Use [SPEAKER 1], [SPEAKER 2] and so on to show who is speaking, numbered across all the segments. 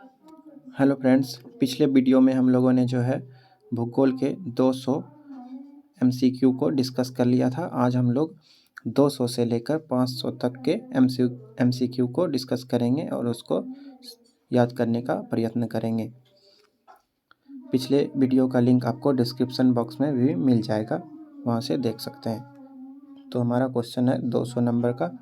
[SPEAKER 1] Hello friends, पिछले video में हम लोगों ने जो है भूगोल के 200 एमसीक्यू को डिस्कस कर लिया था। आज हम लोग 200 से लेकर 500 तक के एमसीक्यू को डिस्कस करेंगे और उसको याद करने का प्रयत्न करेंगे। पिछले वीडियो का लिंक आपको डिस्क्रिप्शन बॉक्स में भी मिल जाएगा, वहाँ से देख सकते हैं। तो हमारा क्वेश्चन है 200 नंबर का,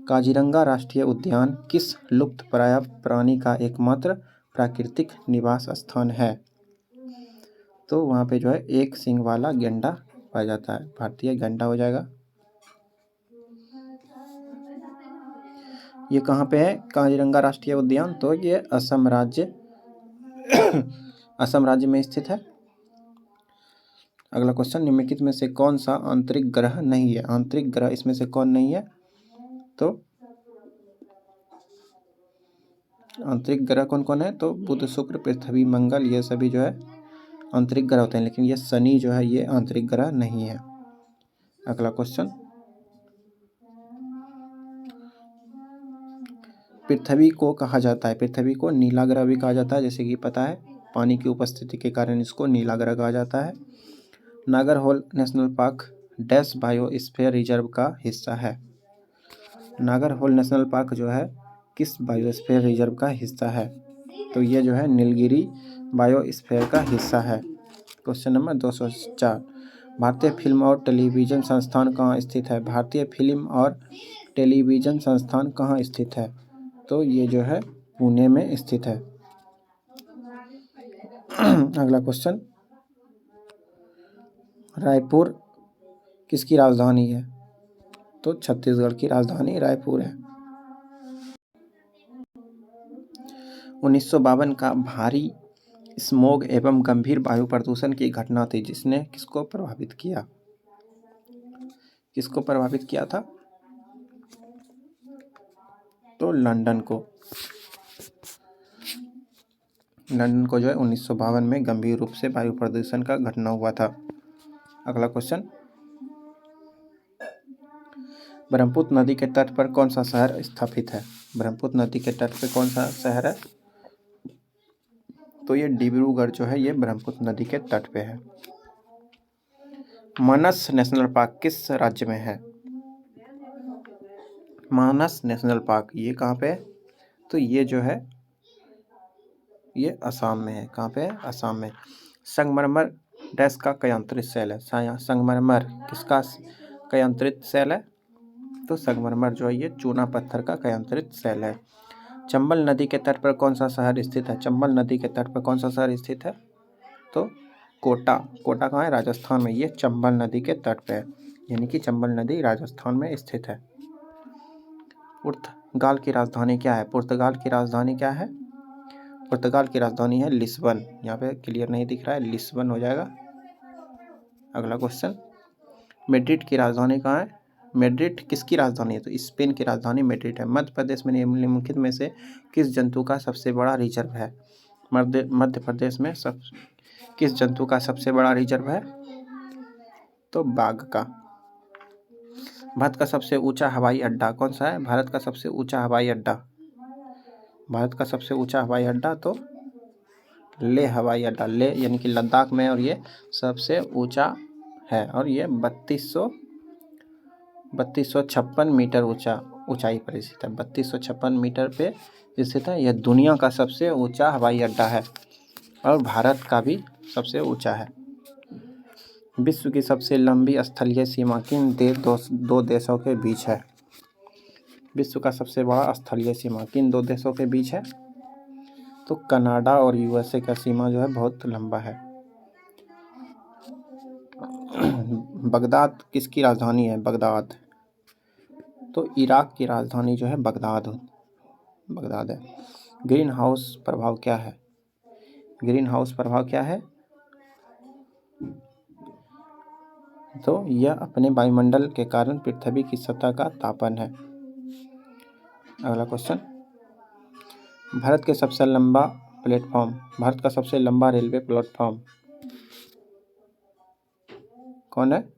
[SPEAKER 1] काजीरंगा राष्ट्रीय उद्यान किस लुप्तप्राय प्राणी का एकमात्र प्राकृतिक निवास स्थान है? तो वहाँ पे जो है एक सींग वाला गैंडा पाया जाता है, भारतीय गैंडा हो जाएगा। ये कहाँ पे है काजीरंगा राष्ट्रीय उद्यान? तो ये असम राज्य असम राज्य में स्थित है। अगला क्वेश्चन, निम्नलिखित में से कौन सा आंतरिक ग्रह नहीं है? आंतरिक ग्रह इसमें से कौन नहीं है? तो आंतरिक ग्रह कौन कौन है? तो बुध, शुक्र, पृथ्वी, मंगल, ये सभी जो है आंतरिक ग्रह होते हैं, लेकिन ये शनि जो है ये आंतरिक ग्रह नहीं है। अगला क्वेश्चन, पृथ्वी को कहा जाता है, पृथ्वी को नीला ग्रह भी कहा जाता है, जैसे कि पता है पानी की उपस्थिति के कारण इसको नीला ग्रह कहा जाता है। Nagarhole national park dash biosphere reserve का हिस्सा है? नागरहोल नेशनल पार्क जो है किस बायोस्फीयर रिजर्व का हिस्सा है? तो ये जो है नीलगिरी बायोस्फीयर का हिस्सा है। क्वेश्चन नंबर 204, भारतीय फिल्म और टेलीविज़न संस्थान कहाँ स्थित है? भारतीय फिल्म और टेलीविज़न संस्थान कहाँ स्थित है? तो ये जो है पुणे में स्थित है। अगला क्वेश्चन, रायपुर किसकी राजधानी है? तो छत्तीसगढ़ की राजधानी रायपुर है। 1952 का भारी स्मॉग एवं गंभीर वायु प्रदूषण की घटना थी जिसने किसको प्रभावित किया? किसको प्रभावित किया था? तो लंदन को जो है 1952 में गंभीर रूप से वायु प्रदूषण का घटना हुआ था। अगला क्वेश्चन, ब्रह्मपुत्र नदी के तट पर कौन सा शहर स्थापित है? ब्रह्मपुत्र नदी के तट पर कौन सा शहर है? तो ये डिब्रूगढ़ जो है ये ब्रह्मपुत्र नदी के तट पे है। मानस नेशनल पार्क किस राज्य में है? मानस नेशनल पार्क ये कहाँ पे है? तो ये जो है ये असम में है। कहाँ पे है? असम में। संगमरमर डैश का कयांत्रित सेल है? संगमरमर किसका कयांत्रित सेल है? तो संगमरमर जो है ये चूना पत्थर का कयांत्रित सेल है। चंबल नदी के तट पर कौन सा शहर स्थित है? चंबल नदी के तट पर कौन सा शहर स्थित है? तो कोटा। कोटा कहाँ है? राजस्थान में। ये चंबल नदी के तट पे है, यानी कि चंबल नदी राजस्थान में स्थित है। पुर्तगाल की राजधानी क्या है? पुर्तगाल की राजधानी क्या है? पुर्तगाल की राजधानी है लिस्बन। यहाँ पे क्लियर नहीं दिख रहा है, लिस्बन हो जाएगा। अगला क्वेश्चन, मैड्रिड की राजधानी कहाँ है? मैड्रिड किसकी राजधानी है? तो स्पेन की राजधानी मैड्रिड है। मध्य प्रदेश में निम्नलिखित में से किस जंतु का सबसे बड़ा रिजर्व है? मध्य प्रदेश में किस जंतु का सबसे बड़ा रिजर्व है? तो बाघ का। भारत का सबसे ऊंचा हवाई अड्डा कौन सा है? भारत का सबसे ऊंचा हवाई अड्डा, भारत का सबसे ऊंचा हवाई अड्डा तो लेह हवाई अड्डा, लेह यानी कि लद्दाख में, और ये सबसे ऊंचा है और ये 3256 मीटर ऊंचाई पर स्थित है। 3256 मीटर पे स्थित है। यह दुनिया का सबसे ऊंचा हवाई अड्डा है और भारत का भी सबसे ऊंचा है। विश्व की सबसे लंबी स्थलीय सीमा किन दो देशों के बीच है? विश्व का सबसे बड़ा स्थलीय सीमा किन दो देशों के बीच है? तो कनाडा और यूएसए का सीमा जो है बहुत लंबा है। बगदाद किसकी राजधानी है? बगदाद तो इराक की राजधानी जो है बगदाद है। ग्रीन हाउस प्रभाव क्या है? ग्रीन हाउस प्रभाव क्या है? तो यह अपने वायुमंडल के कारण पृथ्वी की सतह का तापन है। अगला क्वेश्चन, भारत का सबसे लंबा रेलवे प्लेटफॉर्म कौन है?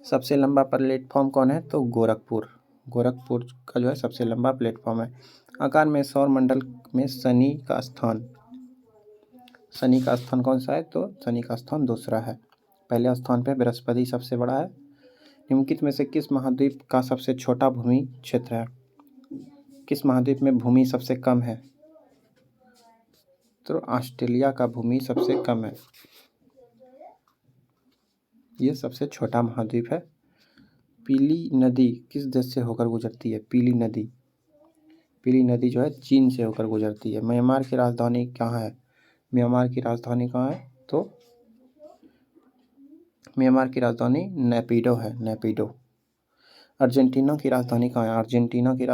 [SPEAKER 1] सबसे लंबा प्लेटफॉर्म कौन है? तो गोरखपुर गोरखपुर का जो है सबसे लंबा प्लेटफॉर्म है। आकार में सौर मंडल में शनि का स्थान कौन सा है? तो शनि का स्थान दूसरा है। पहले स्थान पे बृहस्पति सबसे बड़ा है। निम्नलिखित में से किस महाद्वीप का सबसे छोटा भूमि क्षेत्र है? किस महाद्वीप में भूमि सबसे कम है? तो ऑस्ट्रेलिया का भूमि सबसे कम है, ये सबसे छोटा महाद्वीप है। पीली नदी किस देश से होकर गुजरती है? पीली नदी जो है चीन से होकर गुजरती है। म्यांमार की राजधानी कहाँ है? म्यांमार की राजधानी कहाँ है? तो म्यांमार की राजधानी नेपिडो है, नेपिडो। अर्जेंटीना की राजधानी कहाँ है? अर्जेंटीना की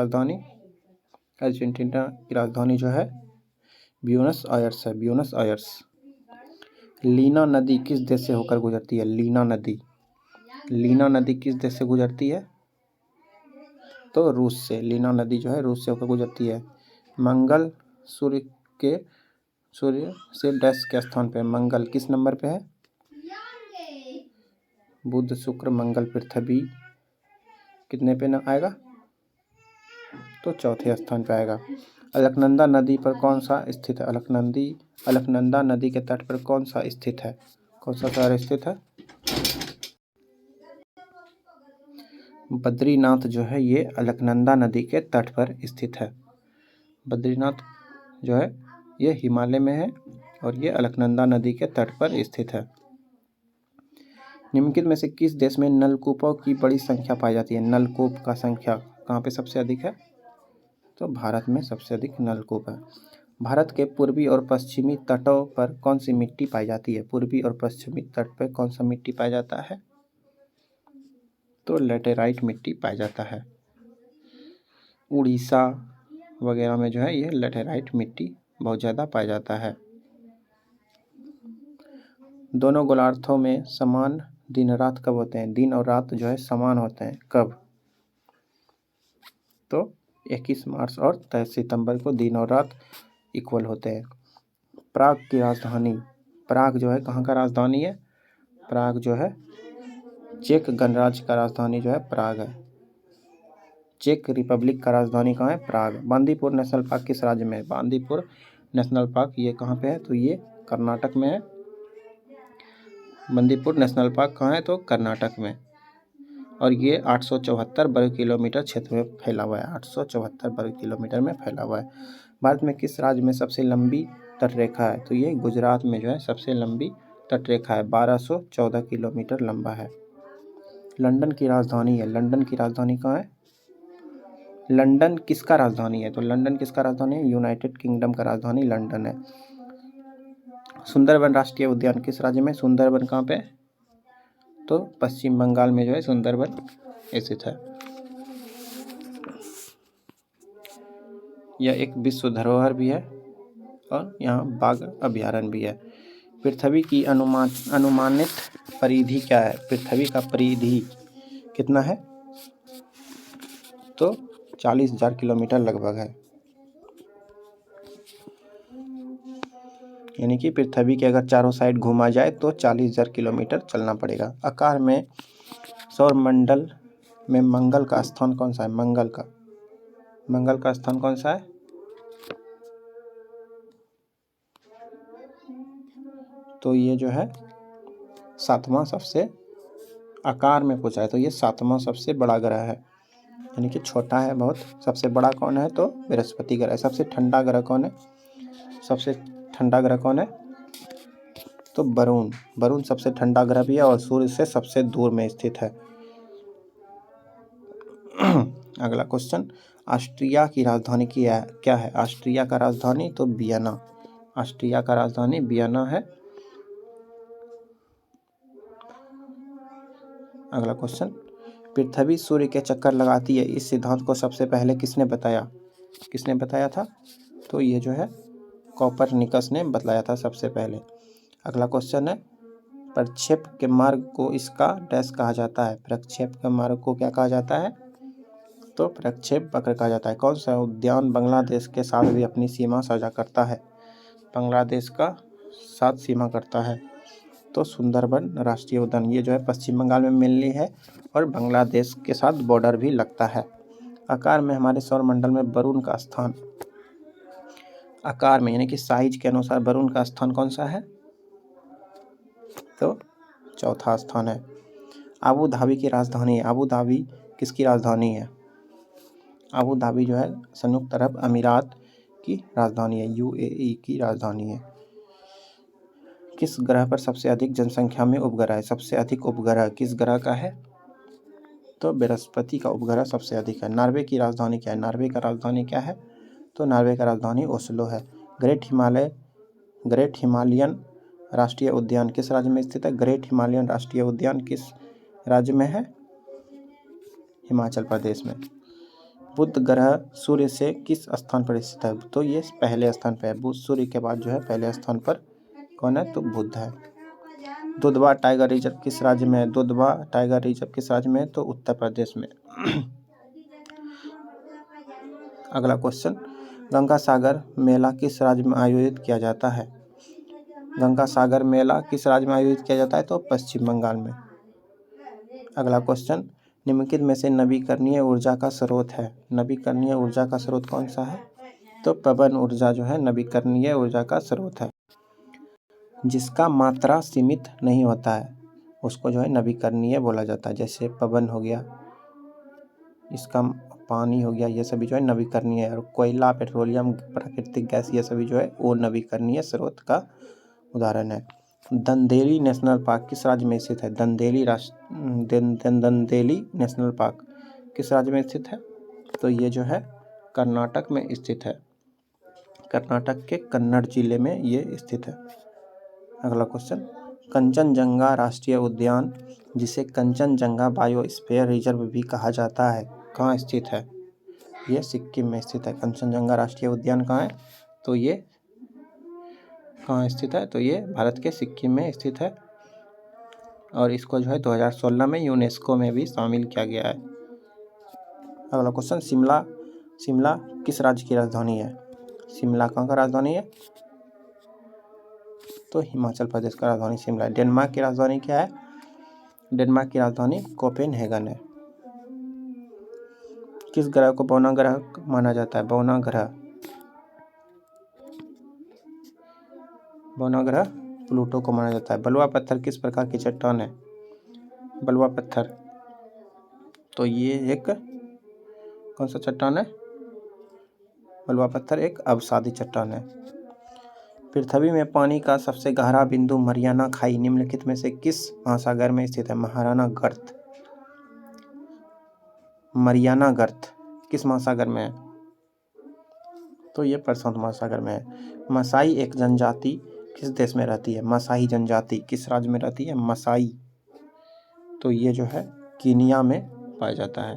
[SPEAKER 1] राजधानी जो है ब्यूनस आयर्स है, ब्यूनस आयर्स। लीना नदी किस देश से होकर गुजरती है? लीना नदी किस देश से गुजरती है? तो रूस से। लीना नदी जो है रूस से होकर गुजरती है। मंगल सूर्य से डैश के स्थान पे, मंगल किस नंबर पे है? बुध, शुक्र, मंगल, पृथ्वी कितने पे न आएगा? तो चौथे स्थान पे आएगा। अलकनंदा नदी पर कौन सा स्थित है? अलकनंदा नदी के तट पर कौन सा स्थित है? कौन सा शहर स्थित है? बद्रीनाथ जो है ये अलकनंदा नदी के तट पर स्थित है। बद्रीनाथ जो है ये हिमालय में है और ये अलकनंदा नदी के तट पर स्थित है। निम्नलिखित में से किस देश में नलकूपों की बड़ी संख्या पाई जाती है? नलकूप का संख्या कहाँ पे सबसे अधिक है? तो भारत में सबसे अधिक नलकूप है। भारत के पूर्वी और पश्चिमी तटों पर कौन सी मिट्टी पाई जाती है? पूर्वी और पश्चिमी तट पर कौन सा मिट्टी पाया जाता है? तो लेटेराइट मिट्टी पाया जाता है। उड़ीसा वगैरह में जो है ये लेटेराइट मिट्टी बहुत ज़्यादा पाया जाता है। दोनों गोलार्धों में समान दिन रात कब होते हैं? दिन और रात जो है समान होते हैं, कब? तो 21 मार्च और 23 सितंबर को दिन और रात इक्वल होते हैं। प्राग की राजधानी, प्राग जो है कहाँ का राजधानी है? प्राग जो है चेक गणराज्य का राजधानी जो है प्राग है। चेक रिपब्लिक का राजधानी कहाँ है? प्राग। बांदीपुर नेशनल पार्क किस राज्य में है? बांदीपुर नेशनल पार्क ये कहाँ पे है? तो ये कर्नाटक में है। बांदीपुर नेशनल पार्क कहाँ है? तो कर्नाटक में। और ये 874 वर्ग किलोमीटर क्षेत्र में फैला हुआ है, 874 वर्ग किलोमीटर में फैला हुआ है। भारत में किस राज्य में सबसे लंबी तटरेखा है? तो ये गुजरात में जो है सबसे लंबी तटरेखा है, 1214 किलोमीटर लंबा है। लंदन की राजधानी है, लंदन की राजधानी कहाँ है? लंदन किसका राजधानी है? तो लंदन किसका राजधानी है? यूनाइटेड किंगडम का राजधानी लंदन है। सुंदरबन राष्ट्रीय उद्यान किस राज्य में? सुंदरबन कहाँ पे? तो पश्चिम बंगाल में जो है सुंदरबन स्थित है। यह एक विश्व धरोहर भी है और यहाँ बाघ अभयारण्य भी है। पृथ्वी की अनुमानित परिधि क्या है? पृथ्वी का परिधि कितना है? तो 40,000 किलोमीटर लगभग है। यानी कि पृथ्वी के अगर चारों साइड घूमा जाए तो 40,000 किलोमीटर चलना पड़ेगा। आकार में सौर मंडल में मंगल का स्थान कौन सा है? मंगल का स्थान कौन सा है? तो ये जो है 7वां सबसे, आकार में पूछा है तो ये 7वां सबसे बड़ा ग्रह है, यानी कि छोटा है बहुत। सबसे बड़ा कौन है? तो बृहस्पति ग्रह। सबसे ठंडा ग्रह कौन है? सबसे ठंडा ग्रह कौन है? तो वरुण सबसे ठंडा ग्रह भी है और सूर्य से सबसे दूर में स्थित है। अगला क्वेश्चन, ऑस्ट्रिया की राजधानी क्या है? ऑस्ट्रिया का राजधानी तो वियना, ऑस्ट्रिया का राजधानी वियना है। अगला क्वेश्चन, पृथ्वी सूर्य के चक्कर लगाती है, इस सिद्धांत को सबसे पहले किसने बताया था? तो ये जो है कोपरनिकस ने बतलाया था सबसे पहले। अगला क्वेश्चन है, प्रक्षेप के मार्ग को इसका डैश कहा जाता है? प्रक्षेप के मार्ग को क्या कहा जाता है? तो प्रक्षेप वक्र कहा जाता है। कौन सा उद्यान बांग्लादेश के साथ भी अपनी सीमा साझा करता है? बांग्लादेश का साथ सीमा करता है तो सुंदरबन राष्ट्रीय उद्यान। ये जो है पश्चिम बंगाल में मेनली है और बांग्लादेश के साथ बॉर्डर भी लगता है। आकार में हमारे सौरमंडल में वरुण का स्थान, आकार में यानी कि साइज के अनुसार वरुण का स्थान कौन सा है? तो चौथा स्थान है। आबू धाबी की राजधानी, आबू धाबी किसकी राजधानी है? आबू धाबी जो है संयुक्त अरब अमीरात की राजधानी है, यूएई की राजधानी है। किस ग्रह पर सबसे अधिक जनसंख्या में उपग्रह है? सबसे अधिक उपग्रह किस ग्रह का है? तो बृहस्पति का उपग्रह सबसे अधिक है। नॉर्वे की राजधानी क्या है? नॉर्वे का राजधानी क्या है? तो नॉर्वे का राजधानी ओस्लो है। ग्रेट हिमालयन राष्ट्रीय उद्यान किस राज्य में स्थित है? ग्रेट हिमालयन राष्ट्रीय उद्यान किस राज्य में है? हिमाचल प्रदेश में। बुध ग्रह सूर्य से किस स्थान पर स्थित है? तो ये पहले स्थान पर है। बुध सूर्य के बाद जो है पहले स्थान पर कौन है? तो बुध है। दुधवा टाइगर रिजर्व किस राज्य में है? दुधवा टाइगर रिजर्व किस राज्य में है? तो उत्तर प्रदेश में। अगला क्वेश्चन, गंगा सागर मेला किस राज्य में आयोजित किया जाता है? गंगा सागर मेला किस राज्य में आयोजित किया जाता है? तो पश्चिम बंगाल में। अगला क्वेश्चन, निम्नलिखित में से नवीकरणीय ऊर्जा का स्रोत है। नवीकरणीय ऊर्जा का स्रोत कौन सा है? तो पवन ऊर्जा जो है नवीकरणीय ऊर्जा का स्रोत है। जिसका मात्रा सीमित नहीं होता है उसको जो है नवीकरणीय बोला जाता है। जैसे पवन हो गया, इसका पानी हो गया, ये सभी जो है नवीकरणीय है। और कोयला, पेट्रोलियम, प्राकृतिक गैस, ये सभी जो है वो नवीकरणीय स्रोत का उदाहरण है। दंदेली नेशनल पार्क किस राज्य में स्थित है? दंदेली नेशनल पार्क किस राज्य में स्थित है? तो ये जो है कर्नाटक में स्थित है। कर्नाटक के कन्नड़ जिले में ये स्थित है। अगला क्वेश्चन, कंचनजंगा राष्ट्रीय उद्यान जिसे कंचनजंगा बायोस्फीयर रिजर्व भी कहा जाता है कहाँ स्थित है? ये सिक्किम में स्थित है। कंचनजंगा राष्ट्रीय उद्यान कहाँ है? तो ये कहाँ स्थित है? तो ये भारत के सिक्किम में स्थित है और इसको जो है 2016 में यूनेस्को में भी शामिल किया गया है। अगला क्वेश्चन, शिमला किस राज्य की राजधानी है? शिमला कहाँ का राजधानी है? तो हिमाचल प्रदेश का राजधानी शिमला है। डेनमार्क की राजधानी क्या है? डेनमार्क की राजधानी कोपेनहेगन है। किस ग्रह को बौना ग्रह माना जाता है? बौना ग्रह प्लूटो को माना जाता है। बलुआ पत्थर किस प्रकार की चट्टान है? बलुआ पत्थर, तो ये एक कौन सा चट्टान है? बलुआ पत्थर एक अवसादी चट्टान है। पृथ्वी में पानी का सबसे गहरा बिंदु मरियाना खाई निम्नलिखित में से किस महासागर में स्थित है? मरियाना गर्त किस महासागर में है? तो ये प्रशांत महासागर में है। मसाई एक जनजाति किस देश में रहती है? मसाई जनजाति किस राज्य में रहती है? मसाई, तो ये जो है कीनिया में पाया जाता है।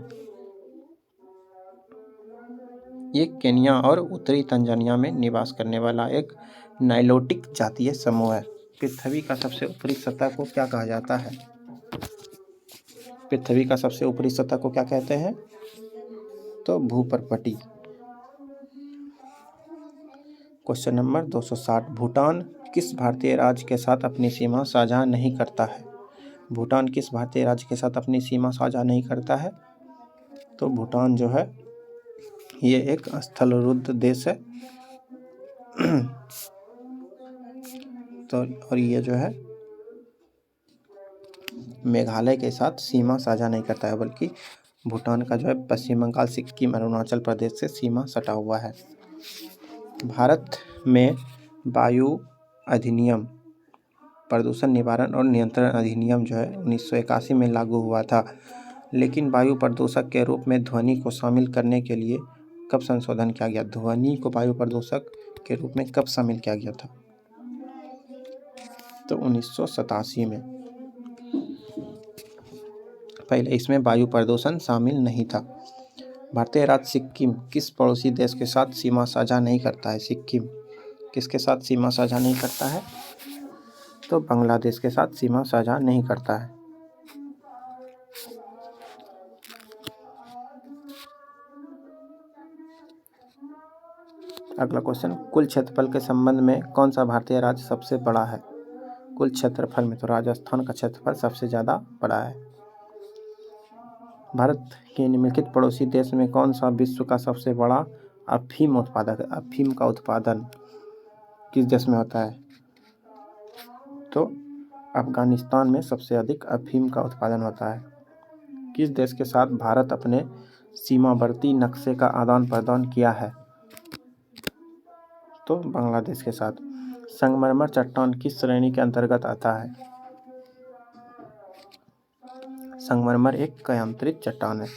[SPEAKER 1] ये केन्या और उत्तरी तंजानिया में निवास करने वाला एक नाइलोटिक जातीय समूह है। पृथ्वी का सबसे ऊपरी सतह को क्या कहा जाता है? पृथ्वी का सबसे ऊपरी सतह को क्या कहते हैं? तो भूपर्पटी। क्वेश्चन नंबर 260, भूटान किस भारतीय राज्य के साथ अपनी सीमा साझा नहीं करता है? भूटान किस भारतीय राज्य के साथ अपनी सीमा साझा नहीं करता है? तो भूटान जो है ये एक स्थलरुद्ध देश है। तो और ये जो है मेघालय के साथ सीमा साझा नहीं करता है, बल्कि भूटान का जो है पश्चिम बंगाल, सिक्किम, अरुणाचल प्रदेश से सीमा सटा हुआ है। भारत में वायु अधिनियम, प्रदूषण निवारण और नियंत्रण अधिनियम जो है 1981 में लागू हुआ था, लेकिन वायु प्रदूषक के रूप में ध्वनि को शामिल करने के लिए कब संशोधन किया गया? ध्वनि को वायु प्रदूषक के रूप में कब शामिल किया गया था? तो 1987 में। पहले इसमें वायु प्रदूषण शामिल नहीं था। भारतीय राज्य सिक्किम किस पड़ोसी देश के साथ सीमा साझा नहीं करता है? सिक्किम किसके साथ सीमा साझा नहीं करता है? तो बांग्लादेश के साथ सीमा साझा नहीं करता है। अगला क्वेश्चन, कुल क्षेत्रफल के संबंध में कौन सा भारतीय राज्य सबसे बड़ा है? कुल क्षेत्रफल में तो राजस्थान का क्षेत्रफल सबसे ज़्यादा बड़ा है। भारत के निम्नलिखित पड़ोसी देश में कौन सा विश्व का सबसे बड़ा अफीम उत्पादक है? अफीम का उत्पादन किस देश में होता है? तो अफगानिस्तान में सबसे अधिक अफीम का उत्पादन होता है। किस देश के साथ भारत अपने सीमावर्ती नक्शे का आदान प्रदान किया है? तो बांग्लादेश के साथ। संगमरमर चट्टान किस श्रेणी के अंतर्गत आता है? संगमरमर एक कायांतरित चट्टान है।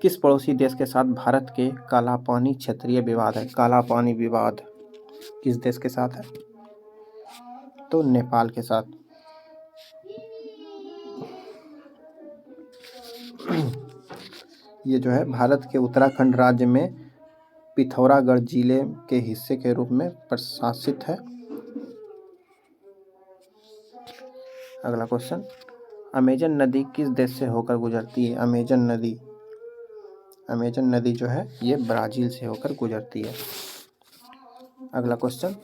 [SPEAKER 1] किस पड़ोसी देश के साथ भारत के काला पानी क्षेत्रीय विवाद है? काला पानी विवाद किस देश के साथ है? तो नेपाल के साथ। ये जो है भारत के उत्तराखंड राज्य में पिथौरागढ़ जिले के हिस्से के रूप में प्रशासित है। अगला क्वेश्चन, अमेजन नदी किस देश से होकर गुजरती है? अमेजन नदी जो है ये ब्राज़ील से होकर गुजरती है। अगला क्वेश्चन,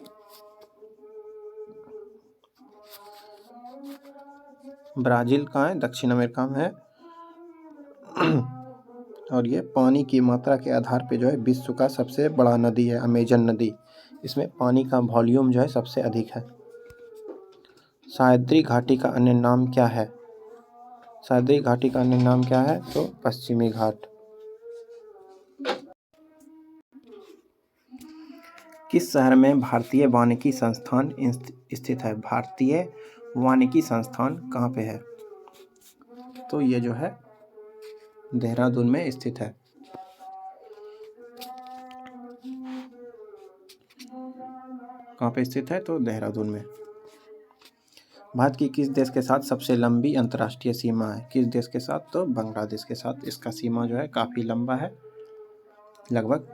[SPEAKER 1] ब्राज़ील कहाँ है? दक्षिण अमेरिका में है। और ये पानी की मात्रा के आधार पे जो है विश्व का सबसे बड़ा नदी है अमेजन नदी। इसमें पानी का वॉल्यूम जो है सबसे अधिक है। सह्याद्री घाटी का अन्य नाम क्या है? सह्याद्री घाटी का अन्य नाम क्या है? तो पश्चिमी घाट। किस शहर में भारतीय वानिकी संस्थान स्थित है? भारतीय वानिकी संस्थान कहाँ पे है? तो ये जो है देहरादून में स्थित है। कहाँ पे स्थित है? तो देहरादून में। भारत की किस देश के साथ सबसे लंबी अंतर्राष्ट्रीय सीमा है? किस देश के साथ? तो बांग्लादेश के साथ। इसका सीमा जो है काफ़ी लंबा है, लगभग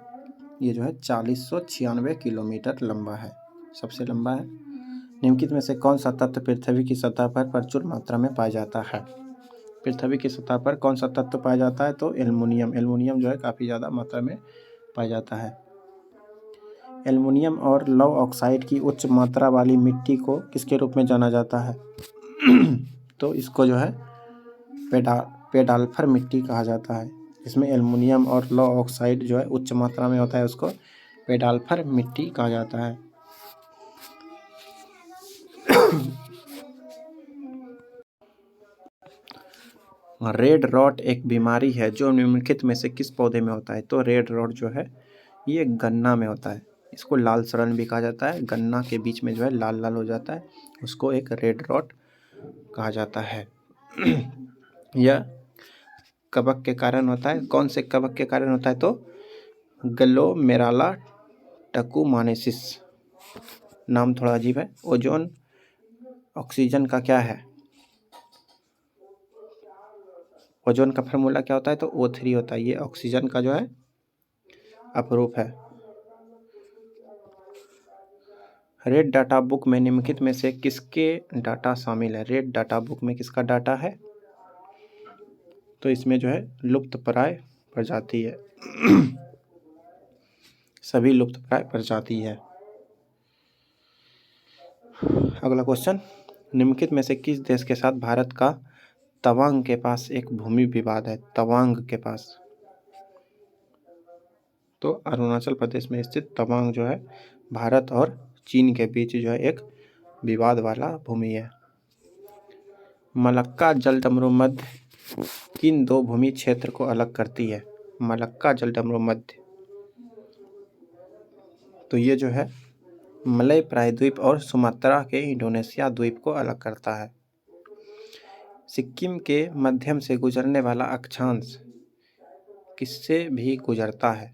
[SPEAKER 1] ये जो है 4096 किलोमीटर लंबा है, सबसे लंबा है। निम्नलिखित में से कौन सा तत्व पृथ्वी की सतह पर प्रचुर मात्रा में पाया जाता है? पृथ्वी की सतह पर कौन सा तत्व पाया जाता है? तो एल्युमिनियम। एल्युमिनियम जो है काफ़ी ज़्यादा मात्रा में पाया जाता है। एल्युमिनियम और लौह ऑक्साइड की उच्च मात्रा वाली मिट्टी को किसके रूप में जाना जाता है? तो इसको जो है पेडाल्फर मिट्टी कहा जाता है। इसमें एल्युमिनियम और लौह ऑक्साइड जो है उच्च मात्रा में होता है, उसको पेडाल्फर मिट्टी कहा जाता है। रेड रॉट एक बीमारी है जो निम्नलिखित में से किस पौधे में होता है? तो रेड रॉट जो है ये गन्ना में होता है। इसको लाल सड़न भी कहा जाता है। गन्ना के बीच में जो है लाल लाल हो जाता है, उसको एक रेड रॉट कहा जाता है। यह कवक के कारण होता है। कौन से कवक के कारण होता है? तो ग्लोमेरुला टकुमानेसिस। नाम थोड़ा अजीब है। ओजोन ऑक्सीजन का क्या है? ओजोन का फार्मूला क्या होता है? तो O3 होता है। ये ऑक्सीजन का जो है अपरूप है। रेड डाटा बुक में निम्नलिखित में से किसके डाटा शामिल है? रेड डाटा बुक में किसका डाटा है? तो इसमें जो है लुप्तप्राय प्रजाति है। सभी लुप्तप्राय प्रजाति है। अगला क्वेश्चन, निम्नलिखित में से किस देश के साथ भारत का तवांग के पास एक भूमि विवाद है? तवांग के पास। तो अरुणाचल प्रदेश में स्थित तवांग जो है भारत और चीन के बीच जो है एक विवाद वाला भूमि है। मलक्का जलडमरू मध्य किन दो भूमि क्षेत्र को अलग करती है? मलक्का जलडमरू मध्य, तो ये जो है मलय प्रायद्वीप और सुमात्रा के इंडोनेशिया द्वीप को अलग करता है। सिक्किम के मध्यम से गुजरने वाला अक्षांश किससे भी गुजरता है?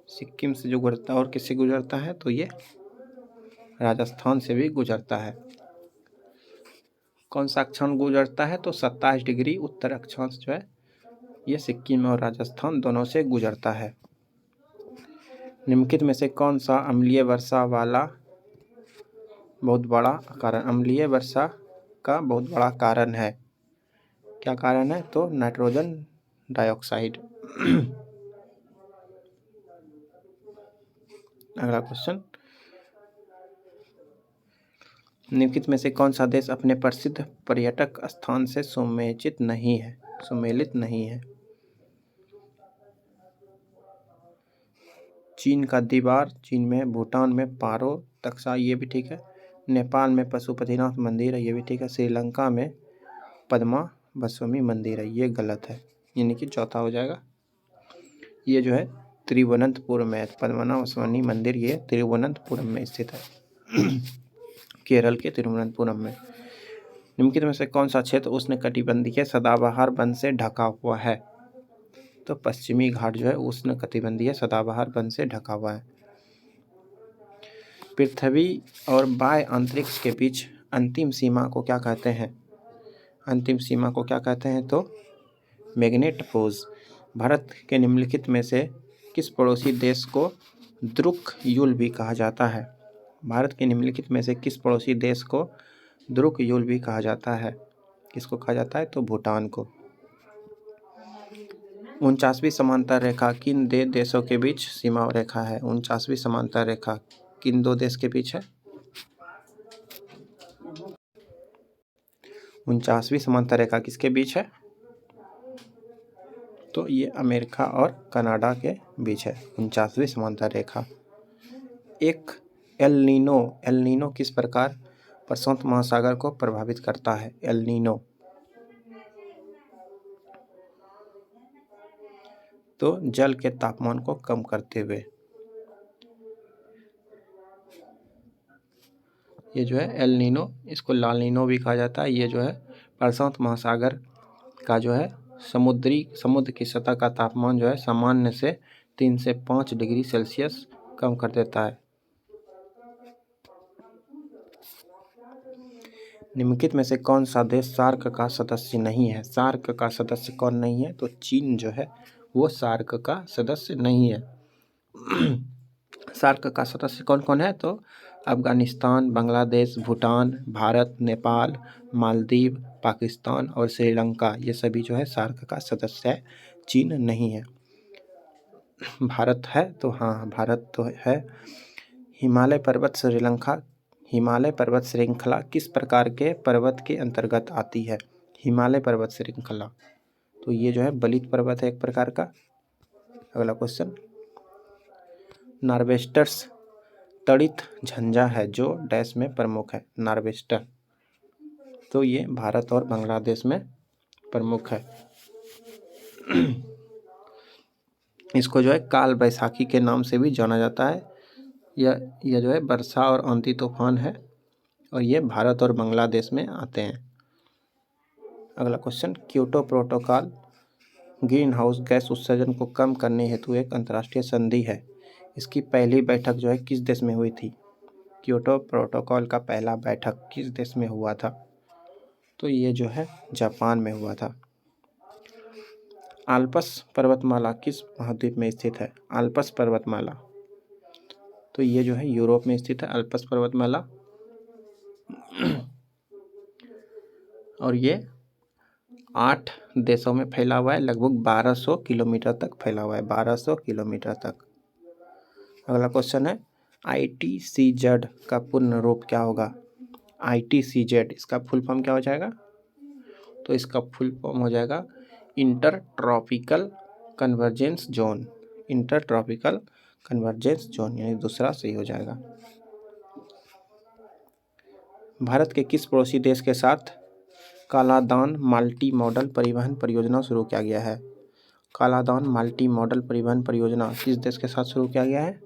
[SPEAKER 1] सिक्किम से जो गुजरता है और किससे गुजरता है? तो ये राजस्थान से भी गुजरता है। कौन सा अक्षांश गुजरता है? तो 27 डिग्री उत्तर अक्षांश जो है ये सिक्किम और राजस्थान दोनों से गुजरता है। निम्नलिखित में से कौन सा अम्लीय वर्षा वाला बहुत बड़ा कारण, अम्लीय वर्षा का बहुत बड़ा कारण है? क्या कारण है? तो नाइट्रोजन डाइऑक्साइड। अगला क्वेश्चन, निम्नलिखित में से कौन सा देश अपने प्रसिद्ध पर्यटक स्थान से सुमेलित नहीं है? चीन का दीवार, चीन में, भूटान में पारो तक्सा, ये भी ठीक है। नेपाल में पशुपतिनाथ मंदिर है, ये भी ठीक है। श्रीलंका में पद्मा बसवमी मंदिर है, ये गलत है, यानी कि चौथा हो जाएगा। ये जो है तिरुवनंतपुरम में, पद्मनाभस्वामी मंदिर ये तिरुवनंतपुरम में स्थित है केरल के तिरुवनंतपुरम में। निम्नलिखित में से कौन सा क्षेत्र उष्णकटिबंधीय सदाबहार वन से ढका हुआ है? तो पश्चिमी घाट जो है उष्णकटिबंधीय सदाबहार वन से ढका हुआ है। पृथ्वी और बाह्य अंतरिक्ष के बीच अंतिम सीमा को क्या कहते हैं? अंतिम सीमा को क्या कहते हैं? तो मैग्नेटोपोज। भारत के निम्नलिखित में से किस पड़ोसी देश को द्रुक युल भी कहा जाता है? भारत के निम्नलिखित में से किस पड़ोसी देश को द्रुक युल भी कहा जाता है? किसको कहा जाता है? तो भूटान को। 49वीं समांतर रेखा किन देशों के बीच सीमा रेखा है? 49वीं समांतर रेखा किन दो देश के बीच है? 49वीं समांतर रेखा किसके बीच है? तो ये अमेरिका और कनाडा के बीच है 49वीं समांतर रेखा। एक एल नीनो किस प्रकार प्रशांत महासागर को प्रभावित करता है? एल नीनो तो जल के तापमान को कम करते हुए। ये जो है एल नीनो, इसको लाल नीनो भी कहा जाता है। ये जो है प्रशांत महासागर का जो है समुद्र की सतह का तापमान जो है सामान्य से 3 से 5 डिग्री सेल्सियस कम कर देता है। निम्नलिखित में से कौन सा देश सार्क का सदस्य नहीं है? सार्क का सदस्य कौन नहीं है? तो चीन जो है वो सार्क का सदस्य नहीं है। सार्क का सदस्य कौन कौन है? तो अफगानिस्तान, बांग्लादेश, भूटान, भारत, नेपाल, मालदीव, पाकिस्तान और श्रीलंका, ये सभी जो है सार्क का सदस्य है, चीन नहीं है। भारत है तो हाँ, भारत तो है। हिमालय पर्वत श्रृंखला किस प्रकार के पर्वत के अंतर्गत आती है? हिमालय पर्वत श्रृंखला तो ये जो है बलित पर्वत है एक प्रकार का। अगला क्वेश्चन, नार्वेस्टर्स तड़ित झंझा है जो डैश में प्रमुख है? नार्वेस्टर तो ये भारत और बांग्लादेश में प्रमुख है। इसको जो है काल बैसाखी के नाम से भी जाना जाता है। यह जो है वर्षा और आंधी तूफान है और ये भारत और बांग्लादेश में आते हैं। अगला question, Kyoto protocol green house gas उत्सर्जन को कम करने हेतु एक अंतर्राष्ट्रीय संधि है। इसकी पहली बैठक जो है किस देश में हुई थी? क्योटो प्रोटोकॉल का पहला बैठक किस देश में हुआ था? तो ये जो है जापान में हुआ था। आल्प्स पर्वतमाला किस महाद्वीप में स्थित है? आल्प्स पर्वतमाला तो ये जो है यूरोप में स्थित है आल्प्स पर्वतमाला। और ये 8 देशों में फैला हुआ है, लगभग 1200 किलोमीटर तक फैला हुआ है, 1200 किलोमीटर तक। अगला क्वेश्चन है, ITCZ का पूर्ण रूप क्या होगा? ITCZ इसका फुल फॉर्म क्या हो जाएगा? तो इसका फुल फॉर्म हो जाएगा inter tropical convergence zone. Inter tropical convergence zone यानी दूसरा सही हो जाएगा। भारत के किस पड़ोसी देश के साथ कालादान मल्टी मॉडल परिवहन परियोजना शुरू किया गया है? कालादान मल्टी मॉडल परिवहन परियोजना किस देश के साथ शुरू किया गया है?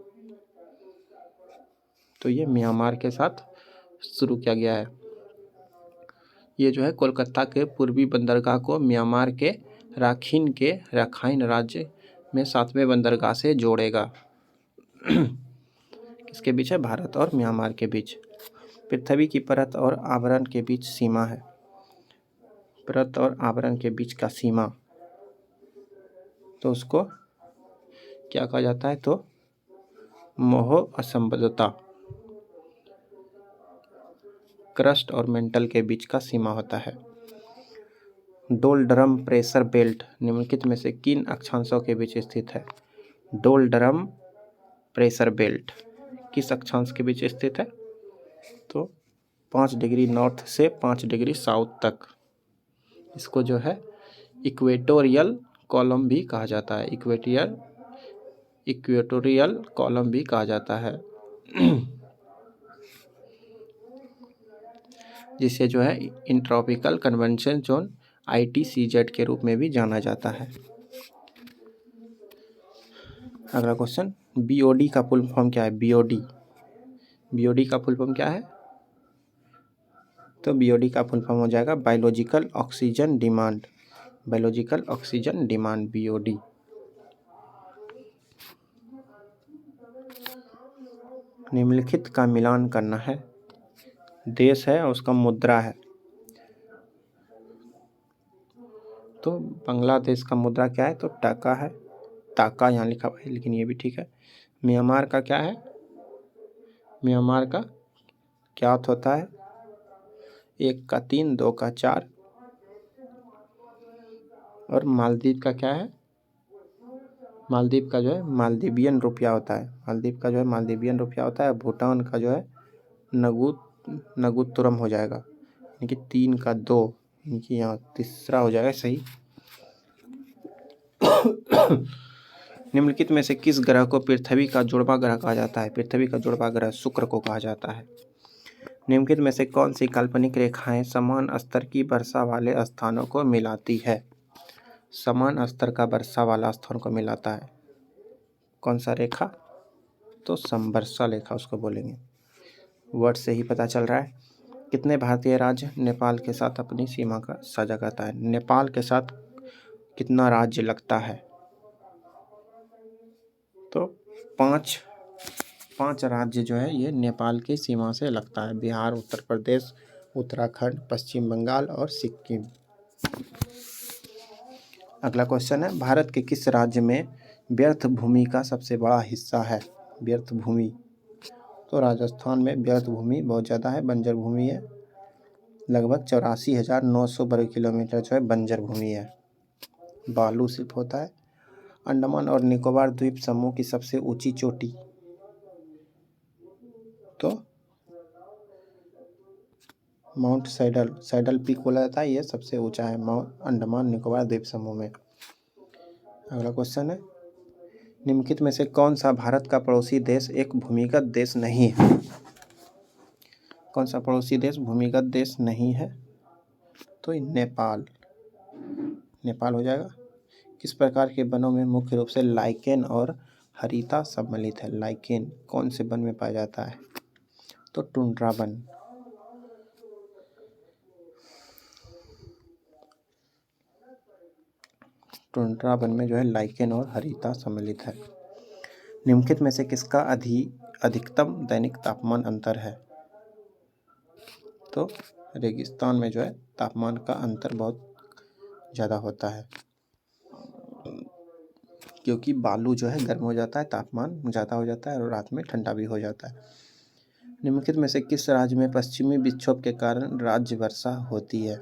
[SPEAKER 1] तो ये म्यांमार के साथ शुरू किया गया है। ये जो है कोलकाता के पूर्वी बंदरगाह को म्यांमार के राखाइन राज्य में 7वें बंदरगाह से जोड़ेगा। किसके बीच है? भारत और म्यांमार के बीच। पृथ्वी की परत और आवरण के बीच सीमा है। परत और आवरण के बीच का सीमा तो उसको क्या कहा जाता है? तो मोह असंबद्धता। क्रस्ट और मेंटल के बीच का सीमा होता है। डोलड्रम प्रेशर बेल्ट निम्नलिखित में से किन अक्षांशों के बीच स्थित है? डोलड्रम प्रेशर बेल्ट किस अक्षांश के बीच स्थित है? तो 5 डिग्री नॉर्थ से 5 डिग्री साउथ तक। इसको जो है इक्वेटोरियल कॉलम भी कहा जाता है, इक्वेटोरियल कॉलम भी कहा जाता है। जिसे जो है इंट्रॉपिकल कन्वेंशन जोन ITCZ के रूप में भी जाना जाता है। अगला क्वेश्चन, BOD का फुल फॉर्म क्या है? BOD का फुल फॉर्म क्या है? तो BOD का फुल फॉर्म हो जाएगा बायोलॉजिकल ऑक्सीजन डिमांड, BOD। निम्नलिखित का मिलान करना है। देश है और उसका मुद्रा है। तो बांग्लादेश का मुद्रा क्या है? तो टाका है, ताका यहाँ लिखा हुआ है, लेकिन ये भी ठीक है। म्यांमार का क्या है? म्यांमार का क्या होता है? 1 का 3, 2 का 4। और मालदीव का क्या है? मालदीव का जो है मालदीवियन रुपया होता है, मालदीव का जो है मालदीवियन रुपया होता है। भूटान का जो है नगुतुरम हो जाएगा, यानी कि 3 का 2, यानी कि यहाँ तीसरा हो जाएगा सही। निम्नलिखित में से किस ग्रह को पृथ्वी का जुड़वा ग्रह कहा जाता है? पृथ्वी का जुड़वा ग्रह शुक्र को कहा जाता है। निम्नलिखित में से कौन सी काल्पनिक रेखाएं समान स्तर की वर्षा वाले स्थानों को मिलाती है? समान स्तर का वर्षा वाला स्थान को मिलाता है। कौन सा रेखा? तो समवर्षा रेखा उसको बोलेंगे। वर्ड से ही पता चल रहा है। कितने भारतीय राज्य नेपाल के साथ अपनी सीमा का साझा करता है? नेपाल के साथ कितना राज्य लगता है? तो 5 राज्य जो है ये नेपाल की सीमा से लगता है। बिहार, उत्तर प्रदेश, उत्तराखंड, पश्चिम बंगाल और सिक्किम। अगला क्वेश्चन है, भारत के किस राज्य में व्यर्थ भूमि का सबसे बड़ा हिस्सा है? व्यर्थ भूमि, तो राजस्थान में व्यर्थ भूमि बहुत ज़्यादा है, बंजर भूमि है। लगभग 84,900 वर्ग किलोमीटर जो है बंजर भूमि है, बालू सिर्फ होता है। अंडमान और निकोबार द्वीप समूह की सबसे ऊंची चोटी, तो माउंट सैडल पीक बोला जाता है, ये सबसे ऊंचा है अंडमान निकोबार द्वीप समूह में। अगला क्वेश्चन है, निम्नलिखित में से कौन सा भारत का पड़ोसी देश एक भूमिगत देश नहीं है? कौन सा पड़ोसी देश भूमिगत देश नहीं है? तो नेपाल हो जाएगा। किस प्रकार के वनों में मुख्य रूप से लाइकेन और हरिता सम्मिलित है? लाइकेन कौन से वन में पाया जाता है? तो टुंड्रा वन। टुंड्रा वन में जो है लाइकेन और हरिता सम्मिलित है। निम्नलिखित में से किसका अधिकतम दैनिक तापमान अंतर है? तो रेगिस्तान में जो है तापमान का अंतर बहुत ज़्यादा होता है, क्योंकि बालू जो है गर्म हो जाता है, तापमान ज़्यादा हो जाता है और रात में ठंडा भी हो जाता है। निम्नलिखित में से किस राज्य में पश्चिमी विक्षोभ के कारण राज्य वर्षा होती है?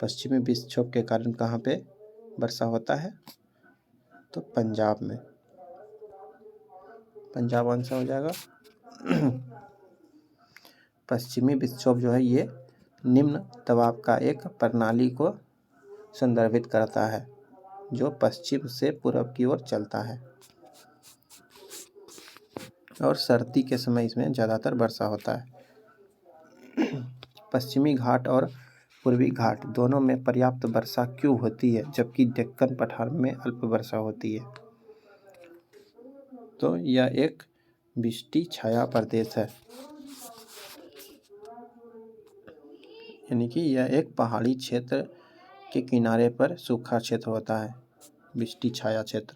[SPEAKER 1] पश्चिमी विक्षोभ के कारण कहाँ पे वर्षा होता है? तो पंजाब में, पंजाब आंसर हो जाएगा। पश्चिमी विक्षोभ जो है ये निम्न दबाव का एक प्रणाली को संदर्भित करता है जो पश्चिम से पूर्व की ओर चलता है, और सर्दी के समय इसमें ज़्यादातर वर्षा होता है। पश्चिमी घाट और पूर्वी घाट दोनों में पर्याप्त वर्षा क्यों होती है जबकि डेक्कन पठार में अल्प वर्षा होती है? तो यह एक वृष्टि छाया प्रदेश है, यानी कि यह एक पहाड़ी क्षेत्र के किनारे पर सूखा क्षेत्र होता है, वृष्टि छाया क्षेत्र।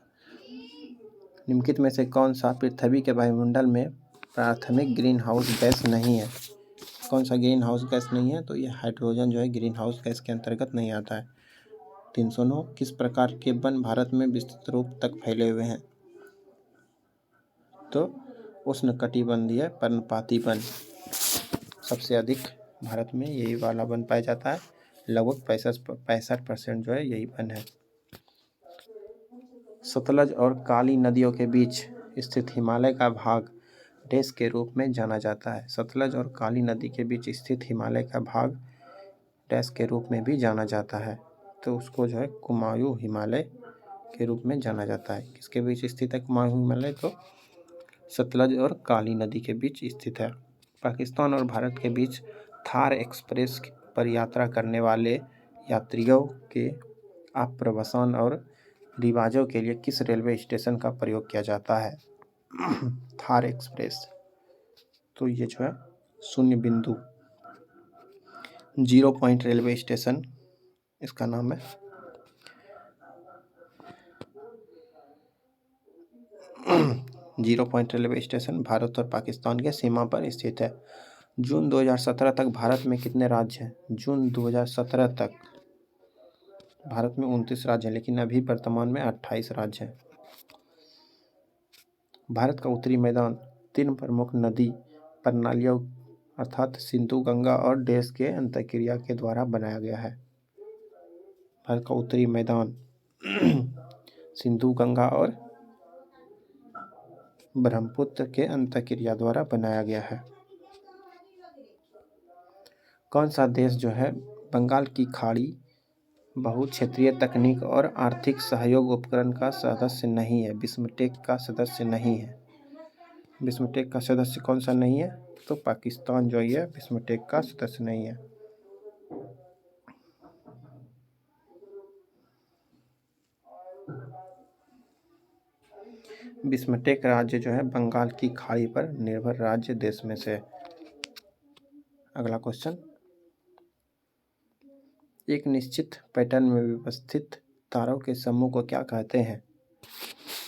[SPEAKER 1] निम्नलिखित में से कौन सा पृथ्वी के वायुमंडल में प्राथमिक ग्रीन हाउस गैस नहीं है? कौन सा ग्रीन हाउस गैस नहीं है? तो ये हाइड्रोजन जो है ग्रीन हाउस गैस के अंतर्गत नहीं आता है। 309, किस प्रकार के वन भारत में विस्तृत रूप तक फैले हुए हैं? तो उष्णकटिबंधीय पर्णपाती वन सबसे अधिक भारत में यही वाला वन पाया जाता है, लगभग 65% जो है यही वन है। सतलज और काली नदियों के बीच स्थित हिमालय का भाग डैश के रूप में जाना जाता है? सतलज और काली नदी के बीच स्थित हिमालय का भाग डैश के रूप में भी जाना जाता है? तो उसको जो है कुमायूं हिमालय के रूप में जाना जाता है। किसके बीच स्थित है कुमायूं हिमालय? तो सतलज और काली नदी के बीच स्थित है। पाकिस्तान और भारत के बीच थार एक्सप्रेस पर यात्रा करने वाले यात्रियों के आप्रवासन और रिवाजों के लिए किस रेलवे स्टेशन का प्रयोग किया जाता है? थार एक्सप्रेस। तो ये जो है शून्य बिंदु 0 पॉइंट रेलवे स्टेशन इसका नाम है। Zero point railway station Bharat और पाकिस्तान के सीमा पर स्थित है। जून 2017 तक भारत में कितने राज्य हैं? जून 2017 तक भारत में 29 राज्य हैं, लेकिन अभी वर्तमान में 28 राज्य हैं। भारत का उत्तरी मैदान 3 प्रमुख नदी प्रणालियों अर्थात सिंधु, गंगा और डैश के अंतःक्रिया के द्वारा बनाया गया है। भारत का उत्तरी मैदान सिंधु, गंगा और ब्रह्मपुत्र के अंतःक्रिया द्वारा बनाया गया है। कौन सा देश जो है बंगाल की खाड़ी बहुक्षेत्रीय तकनीक और आर्थिक सहयोग उपकरण का सदस्य नहीं है? बिस्मटेक का सदस्य नहीं है। बिस्मटेक का सदस्य कौन सा नहीं है? तो पाकिस्तान जो है बिस्मटेक का सदस्य नहीं है। बिस्मटेक राज्य जो है बंगाल की खाड़ी पर निर्भर राज्य देश में से। अगला क्वेश्चन, एक निश्चित पैटर्न में व्यवस्थित तारों के समूह को क्या कहते हैं?